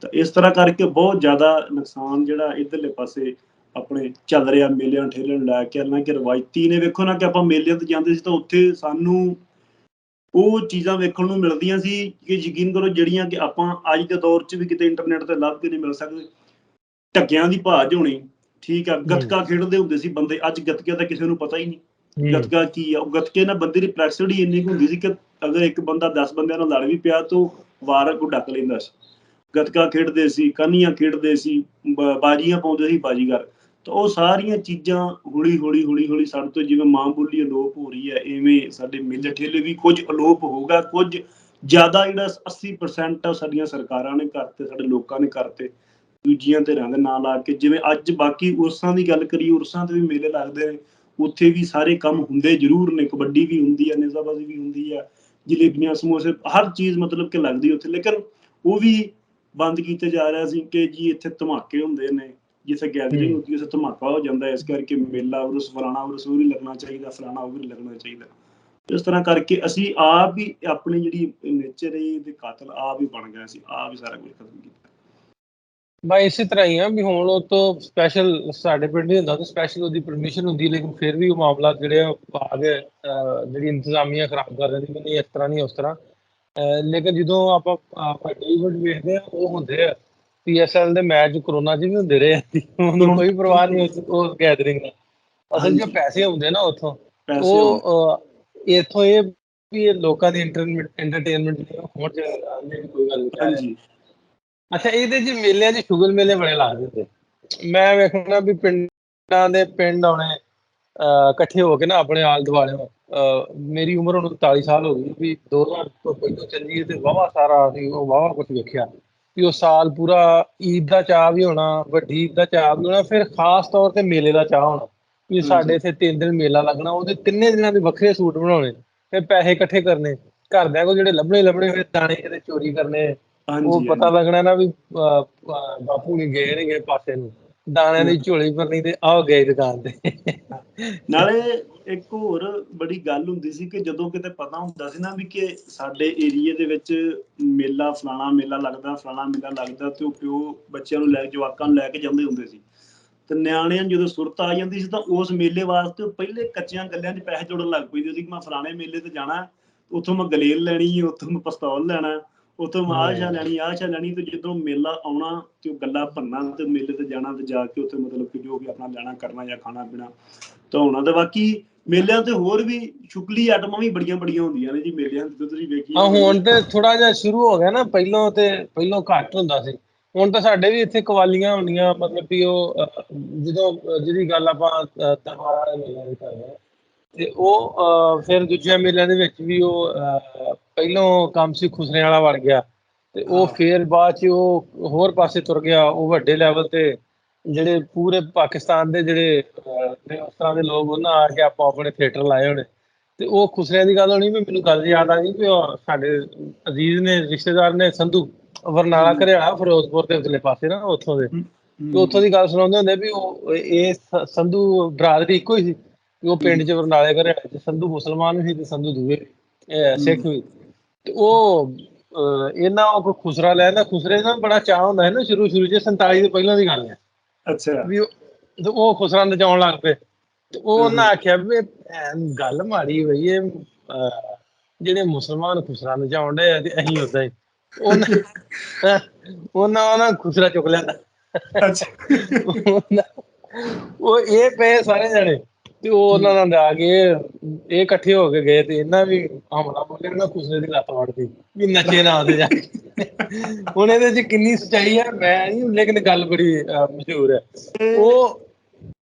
ਤਾਂ ਇਸ ਤਰ੍ਹਾਂ ਕਰਕੇ ਬਹੁਤ ਜ਼ਿਆਦਾ ਨੁਕਸਾਨ ਜਿਹੜਾ ਇੱਧਰਲੇ ਪਾਸੇ ਆਪਣੇ ਚੱਲ ਰਿਹਾ ਮੇਲਿਆਂ ਠੇਲਿਆਂ ਨੂੰ ਲੈ ਕੇ। ਹਾਲਾਂਕਿ ਰਵਾਇਤੀ ਨੇ, ਵੇਖੋ ਨਾ, ਕਿ ਆਪਾਂ ਮੇਲਿਆਂ ਤੇ ਜਾਂਦੇ ਸੀ ਤਾਂ ਉੱਥੇ ਸਾਨੂੰ ਉਹ ਚੀਜ਼ਾਂ ਵੇਖਣ ਨੂੰ ਮਿਲਦੀਆਂ ਸੀ ਕਿ ਯਕੀਨ ਕਰੋ, ਜਿਹੜੀਆਂ ਕਿ ਆਪਾਂ ਅੱਜ ਦੇ ਦੌਰ 'ਚ ਵੀ ਕਿਤੇ ਇੰਟਰਨੈਟ ਤੇ ਲੱਭ ਕੇ ਨਹੀਂ ਮਿਲ ਸਕਦੇ। ਢੱਕਿਆਂ ਦੀ ਭਾਜ ਹੋਣੀ, ਠੀਕ ਆ, ਗੱਤਕਾ ਖੇਡਦੇ ਹੁੰਦੇ ਸੀ ਬੰਦੇ, ਅੱਜ ਗੱਤਕੇ ਦਾ ਕਿਸੇ ਨੂੰ ਪਤਾ ਹੀ ਨਹੀਂ ਗੱਤਕਾ ਕੀ ਆ। ਉਹ ਗੱਤਕੇ ਨਾਲ ਬੰਦੇ ਦੀ ਫਲੈਕਸਿਬਿਲਿਟੀ ਇੰਨੀ ਕੁ ਹੁੰਦੀ ਸੀ ਕਿ ਅਗਰ ਇੱਕ ਬੰਦਾ 10 ਬੰਦਿਆਂ ਨਾਲ ਲੜ ਵੀ ਪਿਆ ਤਾਂ ਵਾਰ ਕੋ ਢੱਕ ਲੈਂਦਾ ਸੀ। ਗੱਤਕਾ ਖੇਡਦੇ ਸੀ, ਕਾਨੀਆਂ ਖੇਡਦੇ ਸੀ, ਬਾਜੀਆਂ ਪਾਉਂਦੇ ਸੀ ਬਾਜੀਗਰ। ਤਾਂ ਉਹ ਸਾਰੀਆਂ ਚੀਜ਼ਾਂ ਹੌਲੀ ਹੌਲੀ ਸਾਡੇ ਤੋਂ, ਜਿਵੇਂ ਮਾਂ ਬੋਲੀ ਅਲੋਪ ਹੋ ਰਹੀ ਹੈ, ਇਵੇਂ ਸਾਡੇ ਮੇਲੇ ਠੇਲੇ ਵੀ ਕੁਝ ਅਲੋਪ ਹੋਊਗਾ। ਕੁਝ ਜ਼ਿਆਦਾ ਜਿਹੜਾ 80% ਸਾਡੀਆਂ ਸਰਕਾਰਾਂ ਨੇ ਕਰਤੇ, ਸਾਡੇ ਲੋਕਾਂ ਨੇ ਕਰਤੇ, ਦੂਜੀਆਂ ਧਿਰਾਂ ਦੇ ਨਾਂ ਲਾ ਕੇ। ਜਿਵੇਂ ਅੱਜ ਬਾਕੀ ਉਰਸਾਂ ਦੀ ਗੱਲ ਕਰੀਏ, ਉਰਸਾਂ ਤੇ ਵੀ ਮੇਲੇ ਲੱਗਦੇ ਨੇ, ਉੱਥੇ ਵੀ ਸਾਰੇ ਕੰਮ ਹੁੰਦੇ ਜ਼ਰੂਰ ਨੇ, ਕਬੱਡੀ ਵੀ ਹੁੰਦੀ ਹੈ, ਨੇਜ਼ਾਬਾਜ਼ੀ ਵੀ ਹੁੰਦੀ ਹੈ, ਜਲੇਬੀਆਂ ਸਮੋਸੇ ਹਰ ਚੀਜ਼ ਮਤਲਬ ਕਿ ਲੱਗਦੀ ਉੱਥੇ, ਲੇਕਿਨ ਉਹ ਵੀ ਬੰਦ ਕੀਤੇ ਜਾ ਰਿਹਾ ਸੀ ਕਿ ਜੀ ਇੱਥੇ ਧਮਾਕੇ ਹੁੰਦੇ ਨੇ, ਜਿੱਥੇ ਗੈਦਰਿੰਗ ਹੁੰਦੀ ਉੱਥੇ ਧਮਾਕਾ ਹੋ ਜਾਂਦਾ, ਇਸ ਕਰਕੇ ਮੇਲਾ ਉਰਸ, ਫਲਾਣਾ ਉਰਸ ਉਹ ਨਹੀਂ ਲੱਗਣਾ ਚਾਹੀਦਾ, ਫਲਾਣਾ ਉਹ ਵੀ ਨਹੀਂ ਲੱਗਣਾ ਚਾਹੀਦਾ। ਇਸ ਤਰ੍ਹਾਂ ਕਰਕੇ ਅਸੀਂ ਆਪ ਹੀ ਆਪਣੀ ਜਿਹੜੀ ਨੇਚਰ ਦੇ ਕਾਤਲ ਆਪ ਹੀ ਬਣ ਗਏ, ਅਸੀਂ ਆਪ ਹੀ ਸਾਰਾ ਕੁਝ ਖਤਮ ਕੀਤਾ। ਬਸ ਇਸੇ ਤਰ੍ਹਾਂ ਹੀ ਆ ਵੀ ਹੁਣ ਉਹ ਤੋਂ ਸਪੈਸ਼ਲ ਸਾਡੇ ਪਿੰਡ ਨਹੀਂ ਹੁੰਦਾ, ਤਾਂ ਸਪੈਸ਼ਲ ਉਹਦੀ ਪਰਮਿਸ਼ਨ ਹੁੰਦੀ, ਲੇਕਿਨ ਫਿਰ ਵੀ ਉਹ ਮਾਮਲਾ ਜਿਹੜੇ ਆ ਗਏ, ਜਿਹੜੀ ਇੰਤਜ਼ਾਮੀਆਂ ਖਰਾਬ ਕਰ ਰਹੀ ਨਹੀਂ, ਇਸ ਤਰ੍ਹਾਂ ਨਹੀਂ ਉਸ ਤਰ੍ਹਾਂ। ਲੇਕਿਨ ਜਦੋਂ ਆਪਾਂ ਟੀਵੀ ਵੇਖਦੇ ਆ, ਉਹ ਹੁੰਦੇ ਆ PSL ਦੇ ਮੈਚ ਕਰੋਨਾ 'ਚ ਵੀ ਹੁੰਦੇ ਰਹੇ, ਉਹਨੂੰ ਕੋਈ ਪਰਵਾਹ ਨਹੀਂ ਉਸ ਗੈਦਰਿੰਗ ਦਾ। ਅਸਲ 'ਚ ਪੈਸੇ ਹੁੰਦੇ ਨਾ ਉੱਥੋਂ, ਉਹ ਇੱਥੋਂ ਇਹ ਵੀ ਲੋਕਾਂ ਦੀ ਐਂਟਰਟੇਨਮੈਂਟ ਹੋਣ 'ਚ ਕੋਈ ਗੱਲ ਨਹੀਂ। ਅੱਛਾ, ਇਹਦੇ 'ਚ ਮੇਲਿਆਂ 'ਚ ਸ਼ੁਗਰ ਮੇਲੇ ਬੜੇ ਲੱਗਦੇ ਹੁੰਦੇ। ਮੈਂ ਵੇਖਣਾ ਵੀ ਪਿੰਡ ਆਉਣੇ ਇਕੱਠੇ ਹੋ ਕੇ ਨਾ ਆਪਣੇ ਆਲੇ ਦੁਆਲੇ। ਮੇਰੀ ਉਮਰ ਹੁਣ 39 ਸਾਲ ਹੋ ਗਈ, ਵੀ 2000 ਤੋਂ ਪਹਿਲਾਂ ਚੱਲੀਏ ਤੇ ਵਾਹਵਾ ਸਾਰਾ ਅਸੀਂ ਉਹ ਵਾਹਵਾ ਕੁਛ ਵੇਖਿਆ ਵੀ ਉਹ ਸਾਲ ਪੂਰਾ ਈਦ ਦਾ ਚਾਅ ਵੀ ਹੋਣਾ, ਵੱਡੀ ਈਦ ਦਾ ਚਾਅ ਵੀ ਹੋਣਾ, ਫਿਰ ਖਾਸ ਤੌਰ ਤੇ ਮੇਲੇ ਦਾ ਚਾਅ ਹੋਣਾ ਵੀ ਸਾਡੇ ਇੱਥੇ 3 ਦਿਨ ਮੇਲਾ ਲੱਗਣਾ, ਉਹਦੇ 3 ਦਿਨਾਂ ਦੇ ਵੱਖਰੇ ਸੂਟ ਬਣਾਉਣੇ, ਫਿਰ ਪੈਸੇ ਇਕੱਠੇ ਕਰਨੇ, ਘਰਦਿਆਂ ਕੋਲ ਜਿਹੜੇ ਲੱਭਣੇ ਫਿਰ ਦਾਣੇ ਕਿਤੇ ਚੋਰੀ ਕਰਨੇ। ਉਹ ਪਤਾ ਲੱਗਣਾ ਨਾ ਵੀ ਬਾਪੂ ਨੀ ਗਏ ਨੇ ਪਾਸੇ ਨੂੰ, ਦਾਣਿਆਂ ਦੀ ਝੋਲੀ ਭਰਨੀ ਤੇ ਆਹ ਗਏ ਦੁਕਾਨ ਤੇ। ਨਾਲੇ ਇੱਕ ਹੋਰ ਬੜੀ ਗੱਲ ਹੁੰਦੀ ਸੀ ਕਿ ਜਦੋਂ ਕਿਤੇ ਪਤਾ ਹੁੰਦਾ ਸੀ ਨਾ ਵੀ ਕਿ ਸਾਡੇ ਏਰੀਏ ਦੇ ਵਿੱਚ ਮੇਲਾ, ਫਲਾਣਾ ਮੇਲਾ ਲੱਗਦਾ, ਫਲਾਣਾ ਮੇਲਾ ਲੱਗਦਾ, ਤੇ ਉਹ ਪਿਓ ਬੱਚਿਆਂ ਨੂੰ ਲੈ, ਜਵਾਕਾਂ ਨੂੰ ਲੈ ਕੇ ਜਾਂਦੇ ਹੁੰਦੇ ਸੀ। ਤੇ ਨਿਆਣਿਆਂ ਨੂੰ ਜਦੋਂ ਸੁਰਤ ਆ ਜਾਂਦੀ ਸੀ ਤਾਂ ਉਸ ਮੇਲੇ ਵਾਸਤੇ ਪਹਿਲੇ ਕੱਚਿਆਂ ਗੱਲਿਆਂ 'ਚ ਪੈਸੇ ਜੋੜਨ ਲੱਗ ਪੈਂਦੇ ਸੀ ਕਿ ਮੈਂ ਫਲਾਣੇ ਮੇਲੇ ਤੇ ਜਾਣਾ, ਉੱਥੋਂ ਮੈਂ ਗਲੇਲ ਲੈਣੀ, ਉੱਥੋਂ ਮੈਂ ਪਿਸਤੌਲ ਲੈਣਾ, ਉੱਥੋਂ ਮੈਂ ਆਹ ਸ਼ਾਹ ਲੈਣੀ। ਤੇ ਜਦੋਂ ਮੇਲਾ ਆਉਣਾ ਤੇ ਉਹ ਗੱਲਾਂ ਭੰਨਣਾ ਤੇ ਮੇਲੇ ਤੇ ਜਾਣਾ, ਤੇ ਜਾ ਕੇ ਉੱਥੇ ਮਤਲਬ ਕਿ ਜੋ ਵੀ ਆਪਣਾ ਲੈਣਾ ਕਰਨਾ ਜਾਂ ਖਾਣਾ ਪੀਣਾ ਤਾਂ ਹੋਣਾ। ਤੇ ਬਾਕੀ ਮੇਲਿਆਂ ਤੇ ਹੋਰ ਵੀ ਛੁਪਲੀ ਆਈਟਮਾਂ ਵੀ ਬੜੀਆਂ ਹੁੰਦੀਆਂ ਨੇ ਜੀ ਮੇਲਿਆਂ ਤੇ, ਤੁਸੀਂ ਵੇਖੀਆਂ ਹੁਣ ਤੇ ਥੋੜਾ ਜਿਹਾ ਸ਼ੁਰੂ ਹੋ ਗਿਆ ਨਾ, ਪਹਿਲੋਂ ਘੱਟ ਹੁੰਦਾ ਸੀ। ਹੁਣ ਤਾਂ ਸਾਡੇ ਵੀ ਇੱਥੇ ਕਵਾਲੀਆਂ ਹੁੰਦੀਆਂ, ਮਤਲਬ ਵੀ ਉਹ ਜਦੋਂ ਜਿਹਦੀ ਗੱਲ ਆਪਾਂ ਤਿਉਹਾਰਾਂ ਦੇ ਮੇਲਿਆਂ ਦੀ ਕਰਦੇ ਹਾਂ, ਤੇ ਉਹ ਫਿਰ ਦੂਜਿਆਂ ਮੇਲਿਆਂ ਦੇ ਵਿੱਚ ਵੀ ਉਹ ਪਹਿਲੋਂ ਕੰਮ ਸੀ ਖੁਸਰਿਆਂ ਵਾਲਾ ਵੜ ਗਿਆ, ਤੇ ਉਹ ਫਿਰ ਬਾਅਦ 'ਚ ਉਹ ਹੋਰ ਪਾਸੇ ਤੁਰ ਗਿਆ। ਉਹ ਵੱਡੇ ਲੈਵਲ ਤੇ ਜਿਹੜੇ ਪੂਰੇ ਪਾਕਿਸਤਾਨ ਦੇ ਜਿਹੜੇ ਉਸ ਤਰ੍ਹਾਂ ਦੇ ਲੋਕ, ਉਹਨਾਂ ਆ ਕੇ ਆਪਾਂ ਆਪਣੇ ਥੀਏਟਰ ਲਾਏ ਹੋਣੇ, ਤੇ ਉਹ ਖੁਸਰਿਆਂ ਦੀ ਗੱਲ ਹੋਣੀ। ਵੀ ਮੈਨੂੰ ਗੱਲ ਯਾਦ ਆ ਗਈ ਵੀ ਸਾਡੇ ਅਜ਼ੀਜ਼ ਨੇ, ਰਿਸ਼ਤੇਦਾਰ ਨੇ, ਸੰਧੂ ਬਰਨਾਲਾ ਘਰਿਆਲਾ ਫਿਰੋਜ਼ਪੁਰ ਦੇ ਉਤਲੇ ਪਾਸੇ ਨਾ, ਉੱਥੋਂ ਦੇ, ਤੇ ਉੱਥੋਂ ਦੀ ਗੱਲ ਸੁਣਾਉਂਦੇ ਹੁੰਦੇ ਵੀ ਉਹ ਇਹ ਸੰਧੂ ਬਰਾਦਰੀ ਇੱਕੋ ਹੀ ਸੀ, ਉਹ ਪਿੰਡ 'ਚ ਬਰਨਾਲੇ ਘਰਿਆਲੇ 'ਚ ਸੰਧੂ ਮੁਸਲਮਾਨ ਵੀ ਸੀ ਤੇ ਸੰਧੂ ਦੂਏ ਸਿੱਖ ਵੀ। ਤੇ ਉਹ ਇਹਨਾਂ ਉਹ ਕੋਈ ਖੁਸਰਾ ਲੈ ਨਾ, ਖੁਸਰੇ ਦਾ ਬੜਾ ਚਾਅ ਹੁੰਦਾ ਹੈ ਨਾ ਸ਼ੁਰੂ 'ਚ, 47 ਤੋਂ ਪਹਿਲਾਂ ਦੀ ਗੱਲ ਹੈ। ਅੱਛਾ, ਵੀ ਉਹ ਖੁਸਰਾ ਨਚਾਉਣ ਲੱਗ ਪਏ, ਤੇ ਉਹ ਉਹਨਾਂ ਆਖਿਆ ਵੀ ਗੱਲ ਮਾੜੀ ਹੋਈ, ਇਹ ਜਿਹੜੇ ਮੁਸਲਮਾਨ ਖੁਸਰਾ ਨਚਾਉਣ ਡਏ ਤੇ ਅਸੀਂ ਓਦਾਂ ਹੀ। ਉਹਨਾਂ ਖੁਸਰਾ ਚੁੱਕ ਲਿਆ। ਉਹ ਇਹ ਪਏ ਸਾਰੇ ਜਣੇ, ਤੇ ਉਹ ਉਹਨਾਂ ਨਾਲ ਜਾ ਕੇ ਇਹ ਇਕੱਠੇ ਹੋ ਕੇ ਗਏ, ਤੇ ਇਹਨਾਂ ਵੀ ਹਮਲਾ ਬੋਲੇ, ਉਹਨਾਂ ਖੁਸਰੇ ਦੀ ਲੱਤ ਵੜਦੀ ਵੀ ਨੱਚੇ ਨਾ ਉਹਦੇ ਜਾ ਕੇ। ਹੁਣ ਇਹਦੇ 'ਚ ਕਿੰਨੀ ਸੱਚਾਈ ਹੈ ਮੈਂ ਨਹੀਂ, ਲੇਕਿਨ ਗੱਲ ਬੜੀ ਮਸ਼ਹੂਰ ਹੈ। ਉਹ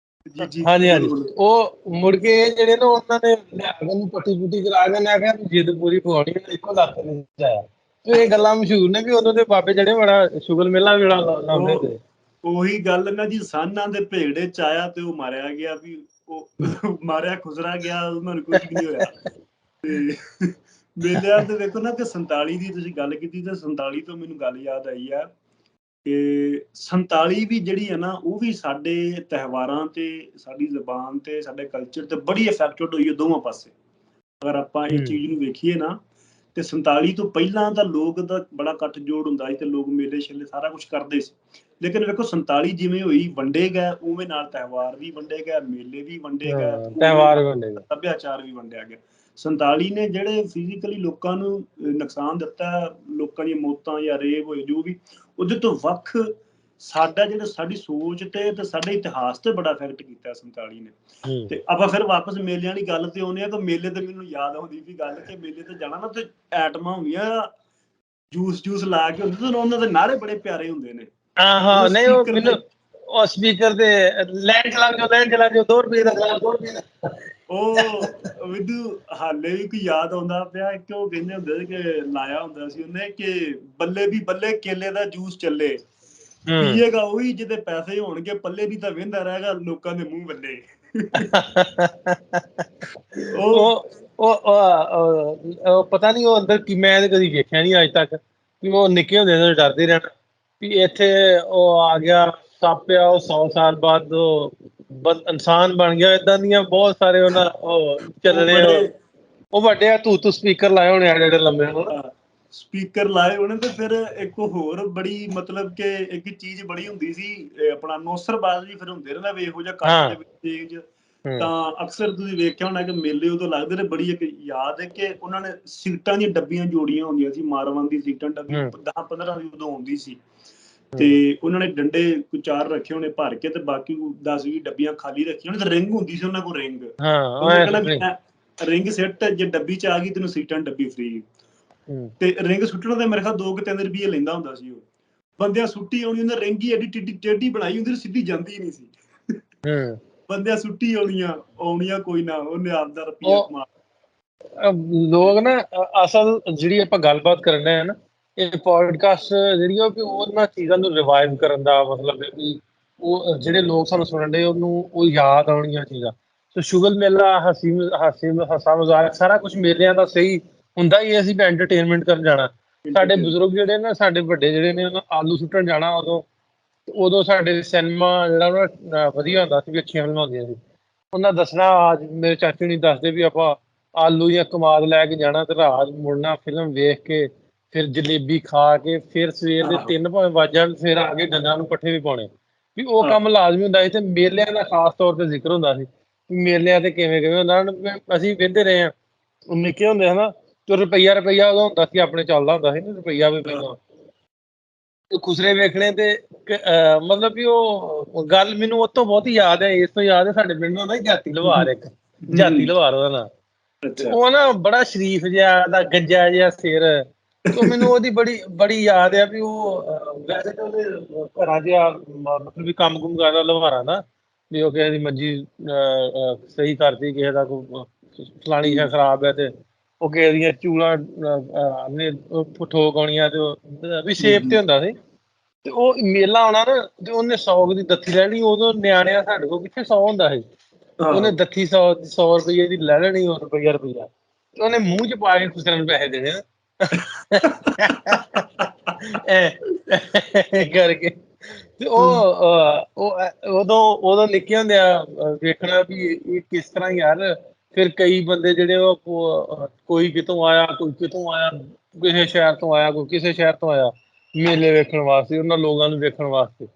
ਹਾਂਜੀ, ਉਹ ਮੁੜ ਕੇ ਜਿਹੜੇ ਨਾ ਉਹਨਾਂ ਨੇ ਲਿਆ ਕੇ ਉਹਨੂੰ ਪੱਟੀ ਪੁੱਟੀ ਕਰਾ ਕੇ, ਮੈਂ ਕਿਹਾ ਜਿੱਦ ਪੂਰੀ ਪਵਾਉਣੀ, ਇੱਕੋ ਲੱਤ ਨਹੀਂ ਜਾਇਆ। ਇਹ ਗੱਲਾਂ ਮਸ਼ਹੂਰ ਨੇ ਵੀ ਉਦੋਂ ਦੇ ਬਾਬੇ ਜਿਹੜੇ ਬੜਾ ਸ਼ੁਗਰ ਮੇਲਾ ਵੀ ਬੜਾ ਲਾਉਂਦੇ ਉਹ ਹੁੰਦੇ। ਉਹੀ ਗੱਲ ਨਾ ਜੀ, ਸਾਨਾਂ ਦੇ ਭੇੜੇ ਚ ਆਇਆ ਤੇ ਉਹ ਮਾਰਿਆ ਗਿਆ, ਵੀ ਉਹ ਮਾਰਿਆ ਖੁਸਰਾ ਗਿਆ, ਉਹਨਾਂ ਨੂੰ ਕੁਝ ਵੀ ਨਹੀਂ ਹੋਇਆ। ਤੇ ਮੇਲਿਆਂ ਤੇ ਦੇਖੋ ਨਾ ਕਿ 47 ਦੀ ਤੁਸੀਂ ਗੱਲ ਕੀਤੀ, ਤੇ 47 ਤੋਂ ਮੈਨੂੰ ਗੱਲ ਯਾਦ ਆਈ ਆ ਕਿ 47 ਵੀ ਜਿਹੜੀ ਹੈ ਨਾ, ਉਹ ਵੀ ਸਾਡੇ ਤਿਉਹਾਰਾਂ ਤੇ, ਸਾਡੀ ਜ਼ਬਾਨ ਤੇ, ਸਾਡੇ ਕਲਚਰ ਤੇ ਬੜੀ ਇਫੈਕਟਡ ਹੋਈ ਹੈ ਦੋਵਾਂ ਪਾਸੇ। ਅਗਰ ਆਪਾਂ ਇਹ ਚੀਜ਼ ਨੂੰ ਵੇਖੀਏ ਨਾ, ਤੇ 47 ਤੋਂ ਪਹਿਲਾਂ ਤਾਂ ਲੋਕ ਦਾ ਬੜਾ ਇਕੱਠ ਜੋੜ ਹੁੰਦਾ ਸੀ ਤੇ ਲੋਕ ਮੇਲੇ ਛੇਲੇ ਸਾਰਾ ਕੁਝ ਕਰਦੇ ਸੀ। ਲੇਕਿਨ ਵੇਖੋ 47 ਜਿਵੇਂ ਹੋਈ, ਵੰਡੇ ਗਏ, ਉਵੇਂ ਨਾਲ ਤਿਉਹਾਰ ਵੀ ਵੰਡੇ ਗਏ, ਮੇਲੇ ਵੀ ਵੰਡੇ ਗਏ, ਤਿਉਹਾਰ ਵੰਡੇ ਗਏ, ਸੱਭਿਆਚਾਰ ਵੀ ਵੰਡਿਆ ਗਿਆ। 47 ਨੇ ਜਿਹੜੇ ਫਿਜ਼ੀਕਲੀ ਲੋਕਾਂ ਨੂੰ ਨੁਕਸਾਨ ਦਿੱਤਾ, ਲੋਕਾਂ ਦੀਆਂ ਮੌਤਾਂ ਜਾਂ ਰੇਪ ਹੋਏ ਜੋ ਵੀ, ਉਹਦੇ ਤੋਂ ਵੱਖ ਸਾਡਾ ਜਿਹੜਾ, ਸਾਡੀ ਸੋਚ ਤੇ ਸਾਡੇ ਇਤਿਹਾਸ ਤੇ ਬੜਾ ਇਫੈਕਟ ਕੀਤਾ 47 ਨੇ। ਤੇ ਆਪਾਂ ਫਿਰ ਵਾਪਸ ਮੇਲਿਆਂ ਦੀ ਗੱਲ ਤੇ ਆਉਂਦੇ ਆ। ਤਾਂ ਮੇਲੇ ਤੇ ਮੈਨੂੰ ਯਾਦ ਆਉਂਦੀ ਵੀ ਗੱਲ ਕਿ ਮੇਲੇ ਤੇ ਜਾਣਾ ਨਾ, ਤੇ ਐਟਮਾਂ ਹੁੰਦੀਆਂ, ਜੂਸ ਲਾ ਕੇ ਹੁੰਦੇ, ਤੇ ਉਹਨਾਂ ਦੇ ਨਾਅਰੇ ਬੜੇ ਪਿਆਰੇ ਹੁੰਦੇ ਨੇ। ਹਾਂ ਨਹੀਂ, ਉਹ ਮੈਨੂੰ ਉਹ ਸਪੀਕਰ ਤੇ ਲੈਣ ਚਲਾ ਜਾਓ 2 ਰੁਪਏ ਦਾ ਗਲਾਸ, 2 ਰੁਪਏ ਦਾ। ਉਹ ਵਿਦੂ ਹਾਲੇ ਵੀ ਕੋਈ ਯਾਦ ਆਉਂਦਾ ਪਿਆ ਕਿ ਉਹ ਕਹਿੰਦੇ ਹੁੰਦੇ ਕਿ ਲਾਇਆ ਹੁੰਦਾ ਸੀ ਉਹਨੇ ਕਿ ਬੱਲੇ ਵੀ ਬੱਲੇ ਕੇਲੇ ਦਾ ਜੂਸ ਚੱਲੇ, ਪੀਏਗਾ ਉਹੀ ਜਿਹਦੇ ਪੈਸੇ ਹੋਣਗੇ, ਪੱਲੇ ਵੀ ਤਾਂ ਵਹਿੰਦਾ ਰਹੇਗਾ ਲੋਕਾਂ ਦੇ ਮੂੰਹ ਬੱਲੇ। ਉਹ ਪਤਾ ਨਹੀਂ, ਉਹ ਅੰਦਰ ਕੀ, ਮੈਂ ਤੇ ਕਦੀ ਵੇਖਿਆ ਨਹੀਂ ਅੱਜ ਤੱਕ, ਕਿ ਉਹ ਨਿੱਕੇ ਹੁੰਦੇ ਤੋਂ ਡਰਦੇ ਰਹਿਣਾ ਵੀ ਇੱਥੇ ਉਹ ਆ ਗਿਆ ਸੱਪ ਆ, ਉਹ 100 ਸਾਲ ਬਾਅਦ ਉਹ ਇਨਸਾਨ ਬਣ ਗਿਆ। ਏਦਾਂ ਦੀਆਂ ਬਹੁਤ ਸਾਰੇ ਉਹਨਾਂ ਉਹ ਚੱਲਣੇ, ਉਹ ਵੱਡੇ ਤੂੰ ਸਪੀਕਰ ਲਾਏ ਹੋਣੇ ਆ ਜਿਹੜੇ ਲੰਮੇ ਸਪੀਕਰ ਲਾਏ ਹੋਣੇ। ਤੇ ਫਿਰ ਇੱਕ ਹੋਰ ਬੜੀ ਮਤਲਬ ਕਿ ਇੱਕ ਚੀਜ਼ ਬੜੀ ਹੁੰਦੀ ਸੀ, ਆਪਣਾ ਨੌਸਰਬਾਜ਼ ਵੀ ਫਿਰ ਹੁੰਦੇ ਰਹਿੰਦਾ ਵੀ ਇਹੋ ਜਿਹਾ ਕੱਟ ਦੇ ਵਿੱਚ। ਤਾਂ ਅਕਸਰ ਤੁਸੀਂ ਵੇਖਿਆ ਹੋਣਾ ਕਿ ਮੇਲੇ ਉਦੋਂ ਲੱਗਦੇ ਨੇ। ਬੜੀ ਇੱਕ ਯਾਦ ਹੈ ਕਿ ਉਹਨਾਂ ਨੇ ਸੀਟਾਂ ਦੀਆਂ ਡੱਬੀਆਂ ਜੋੜੀਆਂ ਹੁੰਦੀਆਂ ਸੀ, ਮਾਰਵਨ ਦੀ ਸੀਟਾਂ ਡੱਬੀ 10-15 ਦੀ ਉਦੋਂ ਆਉਂਦੀ ਸੀ, ਤੇ ਉਹਨਾਂ ਨੇ ਡੰਡੇ ਕੋਈ 4 ਰੱਖੇ ਹੋਣੇ ਭਰ ਕੇ, ਤੇ ਬਾਕੀ 10-20 ਡੱਬੀਆਂ ਖਾਲੀ ਰੱਖੀਆਂ ਹੋਣੇ, ਤੇ ਰਿੰਗ ਹੁੰਦੀ ਸੀ ਉਹਨਾਂ ਕੋਲ, ਰਿੰਗ। ਉਹਨੇ ਕਹਿਣਾ ਰਿੰਗ ਸਿੱਟ, ਜੇ ਡੱਬੀ ਚ ਆ ਗਈ ਤੈਨੂੰ ਸੀਟਾਂ ਡੱਬੀ ਫ੍ਰੀ। ਤੇ ਰਿੰਗ ਸੁੱਟਣ ਦੇ ਮੇਰੇ ਖਿਆਲ 2-3 ਰੁਪਏ ਲੈਂਦਾ ਹੁੰਦਾ ਸੀ ਉਹ। ਬੰਦਿਆਂ ਸੁੱਟੀ ਆਉਣੀ, ਉਹਨੇ ਰਿੰਗ ਹੀ ਐਡੀ ਟੇਢੀ ਬਣਾਈ ਹੁੰਦੀ, ਸਿੱਧੀ ਜਾਂਦੀ ਨਹੀਂ ਸੀ। ਬੰਦਿਆਂ ਸੁੱਟੀ ਆਉਣੀਆਂ ਕੋਈ ਨਾ, ਉਹਨੇ ਆਪਦਾ ਰੁਪਈਆ ਕਮਾ। ਲੋਕ ਨਾ ਅਸਲ ਜਿਹੜੀ ਆਪਾਂ ਗੱਲਬਾਤ ਕਰਨ ਡਏ ਆ ਨਾ, ਇਹ ਪੋਡਕਾਸਟ ਜਿਹੜੀ ਆ, ਵੀ ਉਹਨਾਂ ਚੀਜ਼ਾਂ ਨੂੰ ਰਿਵਾਈਵ ਕਰਨ ਦਾ ਮਤਲਬ ਹੈ ਵੀ ਉਹ ਜਿਹੜੇ ਲੋਕ ਸਾਨੂੰ ਸੁਣਨ ਡਏ ਉਹਨੂੰ ਉਹ ਯਾਦ ਆਉਣੀਆਂ ਚੀਜ਼ਾਂ। ਸੋ ਸ਼ੁਗਰ ਮੇਲਾ, ਹਾਸਾ ਮਜ਼ਾਕ ਸਾਰਾ ਕੁਝ ਮੇਲਿਆਂ ਦਾ ਸਹੀ ਹੁੰਦਾ ਹੀ। ਅਸੀਂ ਐਂਟਰਟੇਨਮੈਂਟ ਕਰਨ ਜਾਣਾ। ਸਾਡੇ ਬਜ਼ੁਰਗ ਜਿਹੜੇ ਨਾ, ਸਾਡੇ ਵੱਡੇ ਜਿਹੜੇ ਨੇ, ਉਹਨਾਂ ਆਲੂ ਸੁੱਟਣ ਜਾਣਾ ਉਦੋਂ ਸਾਡੇ ਸਿਨੇਮਾ ਜਿਹੜਾ ਵਧੀਆ ਹੁੰਦਾ ਸੀ, ਵੀ ਅੱਛੀਆਂ ਫਿਲਮਾਂ ਹੁੰਦੀਆਂ ਸੀ। ਉਹਨਾਂ ਦੱਸਣਾ, ਮੇਰੇ ਚਾਚੂ ਨਹੀਂ ਦੱਸਦੇ ਵੀ ਆਪਾਂ ਆਲੂ ਜਾਂ ਕਮਾਦ ਲੈ ਕੇ ਜਾਣਾ, ਤੇ ਰਾਤ ਮੁੜਨਾ, ਫਿਲਮ ਵੇਖ ਕੇ, ਫਿਰ ਜਲੇਬੀ ਖਾ ਕੇ, ਫਿਰ ਸਵੇਰ ਦੇ 3 ਭਾਵੇਂ ਵੱਜ ਜਾਣ, ਫਿਰ ਆ ਕੇ ਡੰਗਰਾਂ ਨੂੰ ਪੱਠੇ ਵੀ ਪਾਉਣੇ। ਵੀ ਉਹ ਕੰਮ ਲਾਜ਼ਮੀ ਹੁੰਦਾ ਸੀ। ਤੇ ਮੇਲਿਆਂ ਦਾ ਖਾਸ ਤੌਰ ਤੇ ਜ਼ਿਕਰ ਹੁੰਦਾ ਸੀ, ਮੇਲਿਆਂ ਤੇ ਕਿਵੇਂ ਹੁੰਦਾ। ਅਸੀਂ ਵਹਿੰਦੇ ਰਹੇ ਹਾਂ ਨਿੱਕੇ ਹੁੰਦੇ ਹਨਾ, ਤੇ ਰੁਪਈਆ ਉਦੋਂ ਹੁੰਦਾ ਸੀ, ਆਪਣੇ ਚੱਲਦਾ ਹੁੰਦਾ ਸੀ ਨਾ ਰੁਪਈਆ ਵੀ ਪਹਿਲਾਂ। ਖੁਸਰੇ ਵੇਖਣੇ ਤੇ ਮਤਲਬ ਵੀ ਉਹ ਗੱਲ ਮੈਨੂੰ ਉਹ ਤੋਂ ਬਹੁਤ ਹੀ ਯਾਦ ਹੈ। ਇਸ ਤੋਂ ਯਾਦ ਹੈ, ਸਾਡੇ ਪਿੰਡ ਹੁੰਦਾ ਜਾਤੀ ਲੁਹਾਰ, ਇੱਕ ਜਾਤੀ ਲੁਹਾਰ ਉਹਦਾ ਨਾਂ। ਉਹ ਨਾ ਬੜਾ ਸ਼ਰੀਫ ਜਿਹਾ ਦਾ ਗੱਜਾ ਜਿਹਾ ਸਿਰ, ਤੇ ਮੈਨੂੰ ਉਹਦੀ ਬੜੀ ਯਾਦ ਆ ਵੀ ਉਹ ਵੈਸੇ ਤਾਂ ਉਹਦੇ ਘਰਾਂ ਜਿਹਾ ਮਤਲਬ ਵੀ ਕੰਮ ਕੁਮ ਕਰਦਾ ਲੁਹਾਰਾਂ ਦਾ, ਵੀ ਉਹ ਕਿਸੇ ਦੀ ਮੰਜੀ ਸਹੀ ਕਰਦੀ, ਕਿਸੇ ਦਾ ਕੋਈ ਫਲਾਣੀ ਸ਼ਾ ਖਰਾਬ ਹੈ, ਤੇ ਉਹ ਕਿਸੇ ਦੀਆਂ ਚੂਲਾਂ ਨੇ ਠੋਕ ਆਉਣੀਆਂ, ਤੇ ਵੀ ਸੇਫ ਤੇ ਹੁੰਦਾ ਸੀ। ਤੇ ਉਹ ਮੇਲਾ ਆਉਣਾ ਨਾ, ਤੇ ਉਹਨੇ 100 ਦੀ ਦੱਥੀ ਲੈਣੀ। ਉਦੋਂ ਨਿਆਣਿਆਂ ਸਾਡੇ ਕੋਲ ਕਿੱਥੇ 100 ਹੁੰਦਾ ਸੀ, ਉਹਨੇ ਦੱਥੀ 100 ਰੁਪਈਏ ਦੀ ਲੈ ਲੈਣੀ, ਉਹ ਰੁਪਈਆ ਤੇ ਉਹਨੇ ਮੂੰਹ ਚ ਪਾ ਕੇ ਖੁਸਰਿਆਂ ਨੂੰ ਪੈਸੇ ਦੇਣੇ ਕਰਕੇ। ਤੇ ਉਦੋਂ ਨਿੱਕੇ ਹੁੰਦਿਆਂ ਵੇਖਣਾ ਵੀ ਇਹ ਕਿਸ ਤਰ੍ਹਾਂ ਯਾਰ। ਫਿਰ ਕਈ ਬੰਦੇ ਜਿਹੜੇ ਉਹ ਕੋਈ ਕਿਤੋਂ ਆਇਆ, ਕੋਈ ਕਿਤੋਂ ਆਇਆ, ਕਿਸੇ ਸ਼ਹਿਰ ਤੋਂ ਆਇਆ, ਕੋਈ ਕਿਸੇ ਸ਼ਹਿਰ ਤੋਂ ਆਇਆ ਮੇਲੇ ਵੇਖਣ ਵਾਸਤੇ, ਉਹਨਾਂ ਲੋਕਾਂ ਨੂੰ ਵੇਖਣ ਵਾਸਤੇ।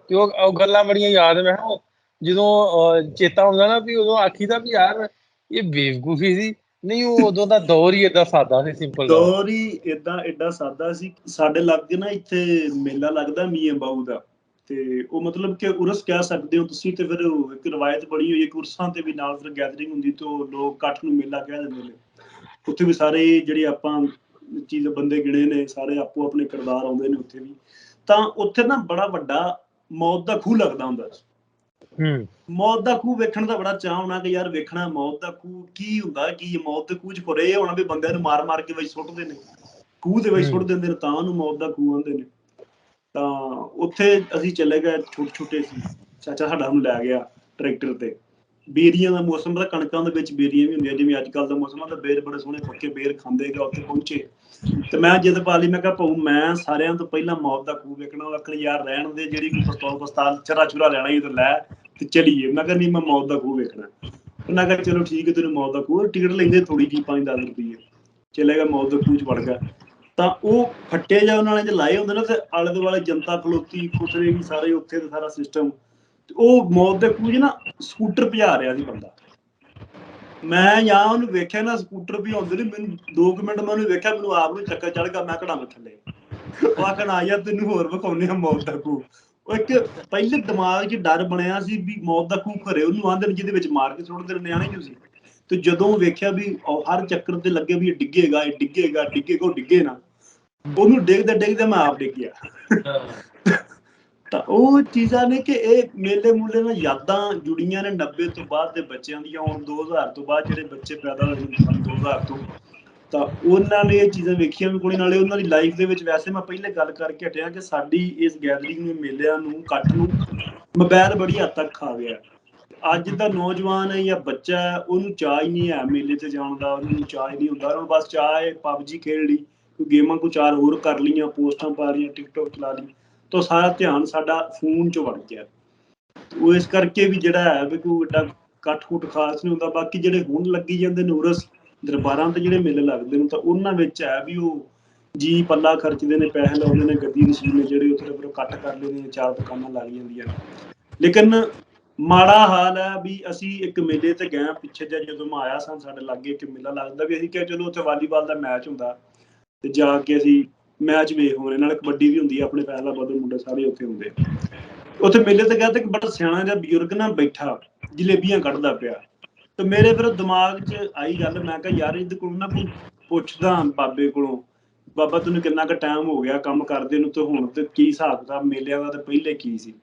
ਤੇ ਉਹ ਗੱਲਾਂ ਬੜੀਆਂ ਯਾਦ। ਮੈਂ ਕਿਹਾ ਜਦੋਂ ਚੇਤਾ ਹੁੰਦਾ ਨਾ ਵੀ ਉਦੋਂ ਆਖੀ ਦਾ ਵੀ ਯਾਰ ਇਹ ਬੇਵਕੂਫੀ ਸੀ, ਨਹੀਂ ਉਹ ਉਦੋਂ ਦਾ ਦੌਰ ਹੀ ਏਦਾਂ ਸਾਦਾ ਸੀ, ਸਿੰਪਲ ਦੌਰ ਹੀ ਏਡਾ ਸਾਦਾ ਸੀ। ਸਾਡੇ ਲਾਗੇ ਨਾ ਇੱਥੇ ਮੇਲਾ ਲੱਗਦਾ ਮੀਆਂ ਬਾਊ ਦਾ, ਤੇ ਉਹ ਮਤਲਬ ਕਿ ਉਰਸ ਕਹਿ ਸਕਦੇ ਹੋ ਤੁਸੀਂ। ਤੇ ਫਿਰ ਇੱਕ ਰਵਾਇਤ ਬਣੀ ਹੋਈ ਹੈ ਕਿ ਉਰਸਾਂ ਤੇ ਵੀ ਨਾਲ ਫਿਰ ਗੈਦਰਿੰਗ ਹੁੰਦੀ, ਤੇ ਉਹ ਲੋਕ ਇਕੱਠ ਨੂੰ ਮੇਲਾ ਕਹਿ ਦਿੰਦੇ ਨੇ। ਉੱਥੇ ਵੀ ਸਾਰੇ ਜਿਹੜੇ ਆਪਾਂ ਚੀਜ਼ ਬੰਦੇ ਗਿਣੇ ਨੇ, ਸਾਰੇ ਆਪੋ ਆਪਣੇ ਕਿਰਦਾਰ ਆਉਂਦੇ ਨੇ ਉੱਥੇ ਵੀ। ਤਾਂ ਉੱਥੇ ਨਾ ਬੜਾ ਵੱਡਾ ਮੌਤ ਦਾ ਖੂਹ ਲੱਗਦਾ ਹੁੰਦਾ ਸੀ। ਮੌਤ ਦਾ ਖੂਹ ਵੇਖਣ ਦਾ ਬੜਾ ਚਾਅ ਹੋਣਾ ਕਿ ਯਾਰ ਵੇਖਣਾ ਮੌਤ ਦਾ ਖੂਹ ਕੀ ਹੁੰਦਾ, ਕੀ ਮੌਤ ਦੇ ਖੂਹ ਚ ਖੁਰੇ ਹੋਣਾ ਵੀ ਬੰਦਿਆਂ ਨੂੰ ਮਾਰ ਕੇ ਵਿੱਚ ਸੁੱਟਦੇ ਨੇ। ਖੂਹ ਦੇ ਵਿੱਚ ਸੁੱਟ ਦਿੰਦੇ ਨੇ, ਤਾਂ ਉਹਨੂੰ ਮੌਤ ਦਾ ਖੂਹ ਆਂਦੇ ਨੇ। ਤਾਂ ਉੱਥੇ ਅਸੀਂ ਚਲੇ ਗਏ, ਛੋਟੇ ਛੋਟੇ ਸੀ, ਚਾਚਾ ਸਾਡਾ ਨੂੰ ਲੈ ਗਿਆ ਟਰੈਕਟਰ ਤੇ। ਬੇਰੀਆਂ ਦਾ ਮੌਸਮ ਦਾ, ਕਣਕਾਂ ਦੇ ਵਿੱਚ ਬੇਰੀਆਂ ਵੀ ਹੁੰਦੀਆਂ ਜਿਵੇਂ ਅੱਜ ਕੱਲ੍ਹ ਦਾ ਮੌਸਮ ਆ, ਤਾਂ ਬੇਰ ਬੜੇ ਸੋਹਣੇ ਪੱਕੇ ਬੇਰ ਖਾਂਦੇ ਗਾ। ਉੱਥੇ ਪਹੁੰਚੇ ਤੇ ਮੈਂ ਜਿੱਦ ਪਾ ਲਈ, ਮੈਂ ਕਿਹਾ ਭਾਊ ਮੈਂ ਸਾਰਿਆਂ ਤੋਂ ਪਹਿਲਾਂ ਮੌਤ ਦਾ ਖੂਹ ਵੇਖਣਾ। ਉਹ ਆਖਣ ਯਾਰ ਰਹਿਣ ਦੇ, ਜਿਹੜੀ ਕੋਈ ਪਿਸਤੌਲ ਚਰਾ ਚੁਰਾ ਲੈਣਾ ਹੀ ਤਾਂ ਲੈ ਤੇ ਚਲੀਏ। ਮੈਂ ਕਿਹਾ ਨਹੀਂ, ਮੈਂ ਮੌਤ ਦਾ ਖੂਹ ਵੇਖਣਾ। ਉਹਨਾਂ ਕਿਹਾ ਚਲੋ ਠੀਕ ਹੈ, ਤੈਨੂੰ ਮੌਤ ਦਾ ਖੂਹ, ਟਿਕਟ ਲੈਂਦੇ ਥੋੜੀ ਜਿਹੀ 5-10 ਰੁਪਏ। ਚਲੇ ਗਿਆ, ਮੌਤ ਦੇ ਖੂਹ ਚ ਵੜ ਗਿਆ। ਤਾਂ ਉਹ ਫੱਟੇ ਜਾਂ ਉਹਨਾਂ ਨੇ ਲਾਏ ਹੁੰਦੇ ਨਾ, ਤੇ ਆਲੇ ਦੁਆਲੇ ਜਨਤਾ ਖਲੋਤੀ, ਖੁਸਰੇ ਵੀ ਸਾਰੇ ਉੱਥੇ, ਤੇ ਸਾਰਾ ਸਿਸਟਮ। ਉਹ ਮੌਤ ਦੇ ਖੂਹ ਚ ਨਾ ਸਕੂਟਰ ਭਜਾ ਰਿਹਾ ਸੀ ਬੰਦਾ। ਮੈਂ ਜਾਂ ਉਹਨੂੰ ਵੇਖਿਆ ਨਾ, ਸਕੂਟਰ ਭਜਾਉਂਦੇ ਨੇ, ਮੈਨੂੰ 2 ਮਿੰਟ ਮੈਂ ਉਹਨੂੰ ਵੇਖਿਆ, ਮੈਨੂੰ ਆਪ ਨੂੰ ਚੱਕਰ ਚੜ੍ਹ ਗਿਆ। ਮੈਂ ਕਢਾਵਾਂ ਥੱਲੇ, ਉਹ ਆਖਣ ਆ ਯਾਰ ਤੈਨੂੰ ਹੋਰ ਵਿਖਾਉਂਦੇ ਆ ਮੌਤ ਦਾ ਖੂਹ। ਉਹ ਇੱਕ ਪਹਿਲੇ ਦਿਮਾਗ 'ਚ ਡਰ ਬਣਿਆ ਸੀ ਵੀ ਮੌਤ ਦਾ ਖੂਹ ਘਰੇ ਉਹਨੂੰ ਆਂਦੇ ਨੇ ਜਿਹਦੇ ਵਿੱਚ ਮਾਰ ਕੇ ਸੁੱਟਦੇ ਨੇ, ਨਿਆਣੇ ਜੋ ਸੀ। ਤੇ ਜਦੋਂ ਵੇਖਿਆ ਵੀ ਹਰ ਚੱਕਰ ਤੇ ਲੱਗੇ ਵੀ ਇਹ ਡਿੱਗੇਗਾ, ਇਹ ਡਿੱਗੇਗਾ, ਡਿੱਗੇਗਾ, ਉਹ ਡਿੱਗੇ ਨਾ, ਉਹਨੂੰ ਡਿੱਗਦੇ ਡਿੱਗਦੇ ਮੈਂ ਆਪ ਡਿੱਗ ਗਿਆ। ਤਾਂ ਉਹ ਚੀਜ਼ਾਂ ਨੇ ਕਿ ਇਹ ਮੇਲੇ ਮੂਲੇ ਨਾਲ ਯਾਦਾਂ ਜੁੜੀਆਂ ਨੇ 90 ਤੋਂ ਬਾਅਦ ਦੇ ਬੱਚਿਆਂ ਦੀਆਂ। ਹੁਣ 2000 ਤੋਂ ਬਾਅਦ ਜਿਹੜੇ ਬੱਚੇ ਪੈਦਾ ਹੋਏ ਨੇ, 2000 ਤੋਂ, ਤਾਂ ਉਹਨਾਂ ਨੇ ਇਹ ਚੀਜ਼ਾਂ ਵੇਖੀਆਂ ਵੀ ਕੋਈ। ਨਾਲੇ ਉਹਨਾਂ ਦੀ ਲਾਈਫ ਦੇ ਵਿੱਚ, ਵੈਸੇ ਮੈਂ ਪਹਿਲੇ ਗੱਲ ਕਰਕੇ ਹਟਿਆ ਕਿ ਸਾਡੀ ਇਸ ਗੈਦਰਿੰਗ ਨੂੰ, ਮੇਲਿਆਂ ਨੂੰ, ਇਕੱਠ ਨੂੰ ਮੋਬਾਇਲ ਬੜੀ ਹੱਦ ਤੱਕ ਖਾ ਗਿਆ। ਅੱਜ ਦਾ ਨੌਜਵਾਨ ਹੈ ਜਾਂ ਬੱਚਾ ਹੈ, ਉਹਨੂੰ ਚਾਅ ਹੀ ਨਹੀਂ ਹੈ ਮੇਲੇ ਤੇ ਜਾਣ ਦਾ, ਉਹਨੂੰ ਚਾਅ ਹੀ ਨਹੀਂ ਹੁੰਦਾ। ਉਹਨੂੰ ਬਸ ਚਾਅ ਹੈ ਪਬਜੀ ਖੇਡ ਲਈ, ਕੋਈ ਗੇਮਾਂ ਕੋਈ 4 ਹੋਰ ਕਰ ਲਈਆਂ, ਪੋਸਟਾਂ ਪਾ ਲਈਆਂ, ਟਿਕਟੋਕ ਚਲਾ ਲਈ, ਤਾਂ ਸਾਰਾ ਧਿਆਨ ਸਾਡਾ ਫੋਨ 'ਚ ਵੜ ਗਿਆ। ਉਹ ਇਸ ਕਰਕੇ ਵੀ ਜਿਹੜਾ ਹੈ ਵੀ ਕੋਈ ਵੱਡਾ ਇਕੱਠ ਕੁੱਠ ਖਾਸ ਨਹੀਂ ਹੁੰਦਾ। ਬਾਕੀ ਜਿਹੜੇ ਹੁਣ ਲੱਗੀ ਜਾਂਦੇ ਨੇ ਉਰਸ ਦਰਬਾਰਾਂ ਤੇ ਜਿਹੜੇ ਮੇਲੇ ਲੱਗਦੇ ਨੇ, ਤਾਂ ਉਹਨਾਂ ਵਿੱਚ ਹੈ ਵੀ ਉਹ ਜੀ ਪੱਲਾ ਖਰਚਦੇ ਨੇ, ਪੈਸੇ ਲਾਉਂਦੇ ਨੇ, ਗੱਦੀ ਨਸ਼ੀਨ ਨੇ ਜਿਹੜੇ ਉੱਥੇ ਫਿਰ ਇਕੱਠ ਕਰ ਲੈਂਦੇ ਨੇ, 4 ਦੁਕਾਨਾਂ ਲੱਗ ਜਾਂਦੀਆਂ ਨੇ। ਲੇਕਿਨ ਮਾੜਾ ਹਾਲ ਹੈ ਵੀ ਅਸੀਂ ਇੱਕ ਮੇਲੇ ਤੇ ਗਏ ਪਿੱਛੇ ਜਿਹੇ, ਜਦੋਂ ਮੈਂ ਆਇਆ ਸਾਂ ਸਾਡੇ ਲਾਗੇ ਇੱਕ ਮੇਲਾ ਲੱਗਦਾ, ਵੀ ਅਸੀਂ ਕਿਹਾ ਚਲੋ ਉੱਥੇ ਵਾਲੀਬਾਲ ਦਾ ਮੈਚ ਹੁੰਦਾ ਤੇ ਜਾ ਕੇ ਅਸੀਂ ਮੈਚ ਵੇਖ ਆਉਣੇ, ਨਾਲ ਕਬੱਡੀ ਵੀ ਹੁੰਦੀ ਹੈ, ਆਪਣੇ ਫੈਸਲਾਬਾਦ ਦੇ ਮੁੰਡੇ ਸਾਰੇ ਉੱਥੇ ਹੁੰਦੇ। ਉੱਥੇ ਮੇਲੇ ਤੇ ਗਿਆ ਤੇ ਇੱਕ ਬੜਾ ਸਿਆਣਾ ਜਿਹਾ ਬਜ਼ੁਰਗ ਨਾ ਬੈਠਾ, ਜਲੇਬੀਆਂ ਕੱਢਦਾ ਪਿਆ। ਤੇ ਮੇਰੇ ਫਿਰ ਦਿਮਾਗ 'ਚ ਆਈ ਗੱਲ, ਮੈਂ ਕਿਹਾ ਯਾਰ ਇਹਦੇ ਕੋਲ ਨਾ ਕੋਈ ਪੁੱਛਦਾ ਬਾਬੇ ਕੋਲੋਂ, ਬਾਬਾ ਤੈਨੂੰ ਕਿੰਨਾ ਕੁ ਟਾਈਮ ਹੋ ਗਿਆ ਕੰਮ ਕਰਦੇ ਨੂੰ, ਤੇ ਹੁਣ ਤੇ ਕੀ ਹਿਸਾਬ ਕਿਤਾਬ ਮੇਲਿਆਂ ਦਾ ਤੇ ਪਹਿਲੇ ਕੀ ਸੀ।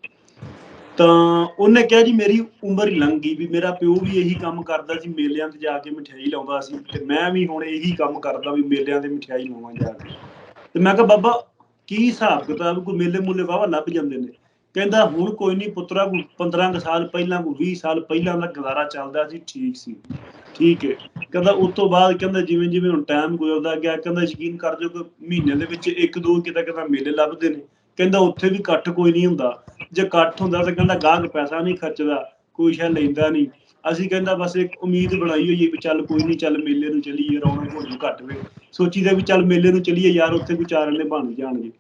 ਤਾਂ ਉਹਨੇ ਕਿਹਾ ਜੀ ਮੇਰੀ ਉਮਰ ਹੀ ਲੰਘ ਗਈ, ਵੀ ਮੇਰਾ ਪਿਓ ਵੀ ਇਹੀ ਕੰਮ ਕਰਦਾ ਸੀ, ਮੇਲਿਆਂ ਤੇ ਜਾ ਕੇ ਮਠਿਆਈ ਲਾਉਂਦਾ ਸੀ, ਤੇ ਮੈਂ ਵੀ ਹੁਣ ਇਹੀ ਕੰਮ ਕਰਦਾ ਵੀ ਮੇਲਿਆਂ ਤੇ ਮਠਿਆਈ ਲਾਵਾਂ ਜਾ ਕੇ। ਤੇ ਮੈਂ ਕਿਹਾ ਬਾਬਾ ਕੀ ਹਿਸਾਬ ਕਿਤਾਬ, ਕੋਈ ਮੇਲੇ ਮੂਲੇ ਵਾਹਵਾ ਲੱਭ ਜਾਂਦੇ ਨੇ। ਕਹਿੰਦਾ ਹੁਣ ਕੋਈ ਨਹੀਂ ਪੁੱਤਰਾ, ਕੋਈ 15 ਸਾਲ ਪਹਿਲਾਂ, ਕੋਈ 20 ਸਾਲ ਪਹਿਲਾਂ ਦਾ ਗੁਜ਼ਾਰਾ ਚੱਲਦਾ ਸੀ, ਠੀਕ ਸੀ, ਠੀਕ ਹੈ। ਕਹਿੰਦਾ ਉਸ ਤੋਂ ਬਾਅਦ ਕਹਿੰਦਾ ਜਿਵੇਂ ਜਿਵੇਂ ਹੁਣ ਟਾਈਮ ਗੁਜ਼ਰਦਾ ਗਿਆ, ਕਹਿੰਦਾ ਯਕੀਨ ਕਰ ਜਾਓ ਕਿ ਮਹੀਨੇ ਦੇ ਵਿੱਚ 1-2 ਕਿਤੇ ਕਹਿੰਦਾ ਮੇਲੇ ਲੱਭਦੇ ਨੇ। ਕਹਿੰਦਾ ਉੱਥੇ ਵੀ ਇਕੱਠ ਕੋਈ ਨਹੀਂ ਹੁੰਦਾ, ਜੇ ਇਕੱਠ ਹੁੰਦਾ ਤਾਂ ਕਹਿੰਦਾ ਗਾਹਕ ਪੈਸਾ ਨਹੀਂ ਖਰਚਦਾ, ਕੋਈ ਸ਼ਾਇਦ ਲੈਂਦਾ ਨਹੀਂ। ਅਸੀਂ ਕਹਿੰਦਾ ਬਸ ਇੱਕ ਉਮੀਦ ਬਣਾਈ ਹੋਈ ਹੈ ਵੀ ਚੱਲ ਕੋਈ ਨਹੀਂ, ਚੱਲ ਮੇਲੇ ਨੂੰ ਚੱਲੀਏ, ਰੌਣਕ ਹੋ ਜੂ ਘੱਟ ਵੇ, ਸੋਚੀਦਾ ਵੀ ਚੱਲ ਮੇਲੇ ਨੂੰ ਚੱਲੀਏ ਯਾਰ, ਉੱਥੇ ਕੋਈ 4 ਜਣੇ ਬਣ ਜਾਣਗੇ।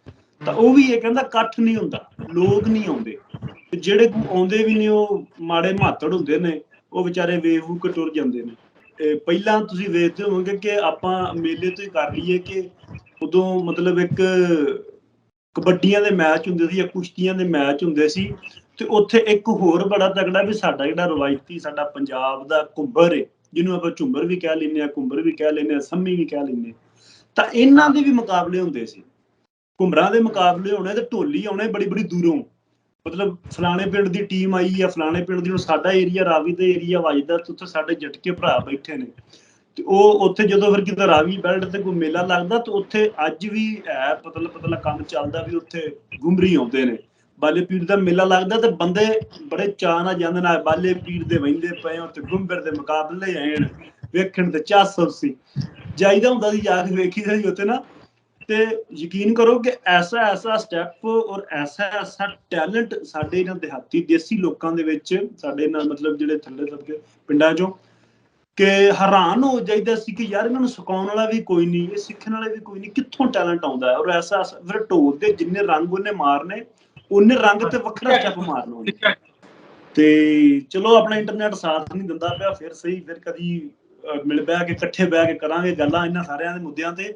ਤਾਂ ਉਹ ਵੀ ਇਹ ਕਹਿੰਦਾ ਇਕੱਠ ਨਹੀਂ ਹੁੰਦਾ, ਲੋਕ ਨਹੀਂ ਆਉਂਦੇ, ਤੇ ਜਿਹੜੇ ਆਉਂਦੇ ਵੀ ਨੇ ਉਹ ਮਾੜੇ ਮਾਤੜ ਹੁੰਦੇ ਨੇ, ਉਹ ਵਿਚਾਰੇ ਵੇਖ ਵੂਖ ਕੇ ਟੁਰ ਜਾਂਦੇ ਨੇ। ਤੇ ਪਹਿਲਾਂ ਤੁਸੀਂ ਵੇਖਦੇ ਹੋਵੋਗੇ ਕਿ ਆਪਾਂ ਮੇਲੇ ਤੋਂ ਹੀ ਕਰ ਲਈਏ ਕਿ ਉਦੋਂ ਮਤਲਬ ਇੱਕ ਕਬੱਡੀਆਂ ਦੇ ਮੈਚ ਹੁੰਦੇ ਸੀ ਜਾਂ ਕੁਸ਼ਤੀਆਂ ਦੇ ਮੈਚ ਹੁੰਦੇ ਸੀ। ਤੇ ਉੱਥੇ ਇੱਕ ਹੋਰ ਬੜਾ ਤਗੜਾ ਵੀ ਸਾਡਾ ਜਿਹੜਾ ਰਵਾਇਤੀ ਸਾਡਾ ਪੰਜਾਬ ਦਾ ਘੁੰਬਰ ਹੈ, ਜਿਹਨੂੰ ਆਪਾਂ ਝੁੰਮਰ ਵੀ ਕਹਿ ਲੈਂਦੇ ਹਾਂ, ਘੁੰਬਰ ਵੀ ਕਹਿ ਲੈਂਦੇ ਹਾਂ, ਸੰਮੀ ਵੀ ਕਹਿ ਲੈਂਦੇ ਹਾਂ, ਤਾਂ ਇਹਨਾਂ ਦੇ ਵੀ ਮੁਕਾਬਲੇ ਹੁੰਦੇ ਸੀ। ਘੁੰਮਰਾਂ ਦੇ ਮੁਕਾਬਲੇ ਹੋਣੇ ਤੇ ਢੋਲੀ ਆਉਣੇ ਬੜੀ ਬੜੀ ਦੂਰੋਂ, ਮਤਲਬ ਫਲਾਣੇ ਪਿੰਡ ਦੀ ਟੀਮ ਆਈ ਆ, ਫਲਾਣੇ ਪਿੰਡ ਦੀ। ਹੁਣ ਸਾਡਾ ਏਰੀਆ ਰਾਵੀ ਦਾ ਏਰੀਆ ਵੱਜਦਾ, ਤੇ ਉੱਥੇ ਸਾਡੇ ਜਟਕੇ ਭਰਾ ਬੈਠੇ ਨੇ, ਤੇ ਉਹ ਉੱਥੇ ਜਦੋਂ ਫਿਰ ਕਿਤੇ ਰਾਵੀ ਬੈਲਟ ਤੇ ਕੋਈ ਮੇਲਾ ਲੱਗਦਾ, ਤੇ ਉੱਥੇ ਅੱਜ ਵੀ ਹੈ ਪਤਲਾ ਪਤਲਾ ਕੰਮ ਚੱਲਦਾ ਵੀ ਉੱਥੇ ਗੁੰਮਰੀ ਆਉਂਦੇ ਨੇ। ਬਾਲੇ ਪੀਰ ਦਾ ਮੇਲਾ ਲੱਗਦਾ ਤੇ ਬੰਦੇ ਬੜੇ ਚਾਅ ਨਾਲ ਜਾਂਦੇ ਨੇ, ਬਾਲੇ ਪੀਰ ਦੇ ਵਹਿੰਦੇ ਪਏ ਉੱਥੇ ਗੁੰਬਰ ਦੇ ਮੁਕਾਬਲੇ ਆਣ ਵੇਖਣ ਤੇ ਚਾਸਰ ਸੀ, ਜਾਈਦਾ ਹੁੰਦਾ ਸੀ, ਜਾ ਕੇ ਵੇਖੀਦਾ ਸੀ ਉੱਥੇ ਨਾ। ਤੇ ਯਕੀਨ ਕਰੋ ਕਿ ਐਸਾ ਐਸਾ ਸਟੈਪ ਔਰ ਐਸਾ ਐਸਾ ਟੈਲੈਂਟ ਸਾਡੇ ਇਹਨਾਂ ਦਿਹਾਤੀ ਦੇਸੀ ਲੋਕਾਂ ਦੇ ਵਿੱਚ, ਸਾਡੇ ਨਾਲ ਮਤਲਬ ਜਿਹੜੇ ਥੱਲੇ ਤਬਕੇ ਪਿੰਡਾਂ ਚੋਂ, ਕਿ ਹੈਰਾਨ ਹੋ ਜਾਈਦਾ ਸੀ ਕਿ ਯਾਰ ਇਹਨਾਂ ਨੂੰ ਸਿਖਾਉਣ ਵਾਲਾ ਵੀ ਕੋਈ ਨਹੀਂ, ਇਹ ਸਿੱਖਣ ਵਾਲੇ ਵੀ ਕੋਈ ਨਹੀਂ, ਕਿੱਥੋਂ ਟੈਲੈਂਟ ਆਉਂਦਾ ਹੈ। ਔਰ ਐਸਾ ਫਿਰ ਢੋਲ ਦੇ ਜਿੰਨੇ ਰੰਗ ਉਹਨੇ ਮਾਰਨੇ, ਉਹਨੇ ਰੰਗ ਤੇ ਵੱਖਰਾ ਸਟੈਪ ਮਾਰਨਾ ਉਹਨੇ। ਤੇ ਚਲੋ ਆਪਣਾ ਇੰਟਰਨੈਟ ਸਾਥ ਨਹੀਂ ਦਿੰਦਾ ਪਿਆ, ਫਿਰ ਸਹੀ, ਫਿਰ ਕਦੀ ਮਿਲ ਬਹਿ ਕੇ ਇਕੱਠੇ ਬਹਿ ਕੇ ਕਰਾਂਗੇ ਗੱਲਾਂ ਇਹਨਾਂ ਸਾਰਿਆਂ ਦੇ ਮੁੱਦਿਆਂ ਤੇ।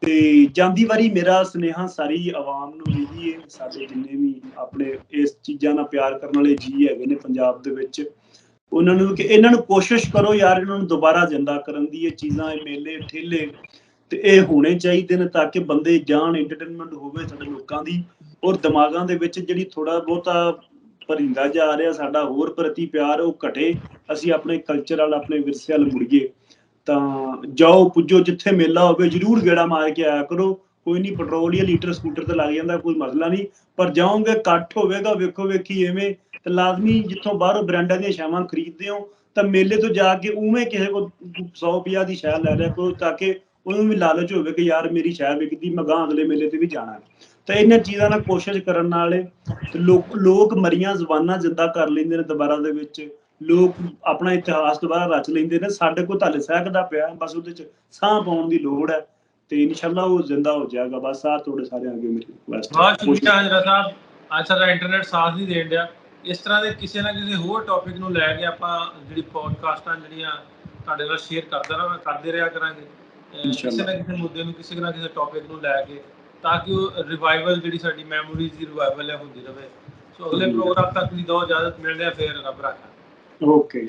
ਤੇ ਜਾਂਦੀ ਵਾਰੀ ਮੇਰਾ ਸੁਨੇਹਾ ਸਾਰੀ ਆਵਾਮ ਨੂੰ ਇਹੀ ਹੈ, ਸਾਡੇ ਜਿੰਨੇ ਵੀ ਆਪਣੇ ਇਸ ਚੀਜ਼ਾਂ ਨਾਲ ਪਿਆਰ ਕਰਨ ਵਾਲੇ ਜੀ ਹੈਗੇ ਨੇ ਪੰਜਾਬ ਦੇ ਵਿੱਚ, ਉਹਨਾਂ ਨੂੰ ਕਿ ਇਹਨਾਂ ਨੂੰ ਕੋਸ਼ਿਸ਼ ਕਰੋ ਯਾਰ, ਇਹਨਾਂ ਨੂੰ ਦੁਬਾਰਾ ਜ਼ਿੰਦਾ ਕਰਨ ਦੀ। ਇਹ ਚੀਜ਼ਾਂ, ਇਹ ਮੇਲੇ ਠੇਲੇ ਤੇ ਇਹ ਹੋਣੇ ਚਾਹੀਦੇ ਨੇ ਤਾਂ ਕਿ ਬੰਦੇ ਜਾਣ, ਐਂਟਰਟੇਨਮੈਂਟ ਹੋਵੇ ਸਾਡੇ ਲੋਕਾਂ ਦੀ, ਔਰ ਦਿਮਾਗਾਂ ਦੇ ਵਿੱਚ ਜਿਹੜੀ ਥੋੜਾ ਬਹੁਤਾ ਭਰਿੰਦਾ ਜਾ ਰਿਹਾ ਸਾਡਾ ਹੋਰ ਪ੍ਰਤੀ ਪਿਆਰ, ਉਹ ਘਟੇ, ਅਸੀਂ ਆਪਣੇ ਕਲਚਰ ਵੱਲ, ਆਪਣੇ ਵਿਰਸੇ ਵੱਲ ਮੁੜੀਏ। ਤਾਂ ਜਾਓ ਪੁੱਜੋ, ਜਿੱਥੇ ਮੇਲਾ ਹੋਵੇ ਜ਼ਰੂਰ ਗੇੜਾ ਮਾਰ ਕੇ ਆਇਆ ਕਰੋ। ਕੋਈ ਨਹੀਂ, ਪੈਟਰੋਲ ਜਾਂ ਲੀਟਰ ਸਕੂਟਰ ਤੇ ਲੱਗ ਜਾਂਦਾ, ਕੋਈ ਮਸਲਾ ਨਹੀਂ, ਪਰ ਜਾਓਗੇ ਇਕੱਠ ਹੋਵੇਗਾ, ਵੇਖੋ ਵੇਖੀ ਐਵੇਂ, ਤੇ ਲਾਜ਼ਮੀ ਜਿੱਥੋਂ ਬਾਹਰੋਂ ਬ੍ਰਾਂਡਾਂ ਦੀਆਂ ਛਾਵਾਂ ਖਰੀਦਦੇ ਹੋ ਤਾਂ ਮੇਲੇ ਤੋਂ ਜਾ ਕੇ ਉਵੇਂ ਕਿਸੇ ਕੋਲ 100-50 ਦੀ ਸ਼ੈ ਲੈ ਲਿਆ ਕਰੋ, ਤਾਂ ਕਿ ਉਹਨੂੰ ਵੀ ਲਾਲਚ ਹੋਵੇ ਕਿ ਯਾਰ ਮੇਰੀ ਸ਼ੈ ਵਿਕਦੀ, ਮੈਂ ਗਾਂ ਅਗਲੇ ਮੇਲੇ ਤੇ ਵੀ ਜਾਣਾ। ਤਾਂ ਇਹਨਾਂ ਚੀਜ਼ਾਂ ਨਾਲ ਕੋਸ਼ਿਸ਼ ਕਰਨ ਨਾਲ ਤੇ ਲੋਕ ਮਰੀਆਂ ਜ਼ਬਾਨਾਂ ਜਿੱਦਾਂ ਕਰ ਲੈਂਦੇ ਨੇ ਦੁਬਾਰਾ ਦੇ ਵਿੱਚ, ਲੋਕ ਆਪਣਾ ਇਤਿਹਾਸ ਦੁਬਾਰਾ ਰਚ ਲੈਂਦੇ ਨੇ। ਸਾਡੇ ਕੋਲ ਤਾਂ ਹਲੇ ਸਹਿਕਦਾ ਪਿਆ, ਬਸ ਉਹਦੇ 'ਚ ਸਾਹ ਪਾਉਣ ਦੀ ਲੋੜ ਹੈ, ਤੇ ਇਨਸ਼ਾਅੱਲਾ ਉਹ ਜ਼ਿੰਦਾ ਹੋ ਜਾਏਗਾ। ਬਸ ਆਹ ਤੁਹਾਡੇ ਸਾਰਿਆਂ ਅੱਗੇ ਮੇਰੀ ਰਿਕੁਐਸਟ ਹੈ। ਬਹੁਤ ਸ਼ੁਕਰੀਆ ਹਾਜਰਾ ਸਾਹਿਬ, ਅੱਜ ਸਾਡਾ ਇੰਟਰਨੈਟ ਸਾਥ ਨਹੀਂ ਦੇਣ ਡਿਆ। ਇਸ ਤਰ੍ਹਾਂ ਦੇ ਕਿਸੇ ਨਾ ਕਿਸੇ ਹੋਰ ਟੌਪਿਕ ਨੂੰ ਲੈ ਕੇ ਆਪਾਂ ਜਿਹੜੀ ਪੋਡਕਾਸਟਾਂ ਜਿਹੜੀਆਂ ਤੁਹਾਡੇ ਨਾਲ ਸ਼ੇਅਰ ਕਰਦੇ ਰਿਹਾ ਕਰਾਂਗੇ, ਕਿਸੇ ਨਾ ਕਿਸੇ ਮੁੱਦੇ ਨੂੰ, ਕਿਸੇ ਨਾ ਕਿਸੇ ਟੌਪਿਕ ਨੂੰ ਲੈ ਕੇ, ਤਾਂ ਕਿ ਉਹ ਰਿਵਾਈਵਲ ਜਿਹੜੀ ਸਾਡੀ ਮੈਮੋਰੀਜ਼ ਦੀ ਰਿਵਾਈਵਲ ਹੈ ਹੁੰਦੀ ਰਹੇ। ਸੋ ਅਗਲੇ ਪ੍ਰੋਗਰਾਮ ਤੱਕ ਦੀ ਦਿਓ ਇਜਾਜ਼ਤ, ਮਿਲਦੇ ਆ ਫਿਰ, ਰੱਬ ਰਾਖਾ। ਓਕੇ।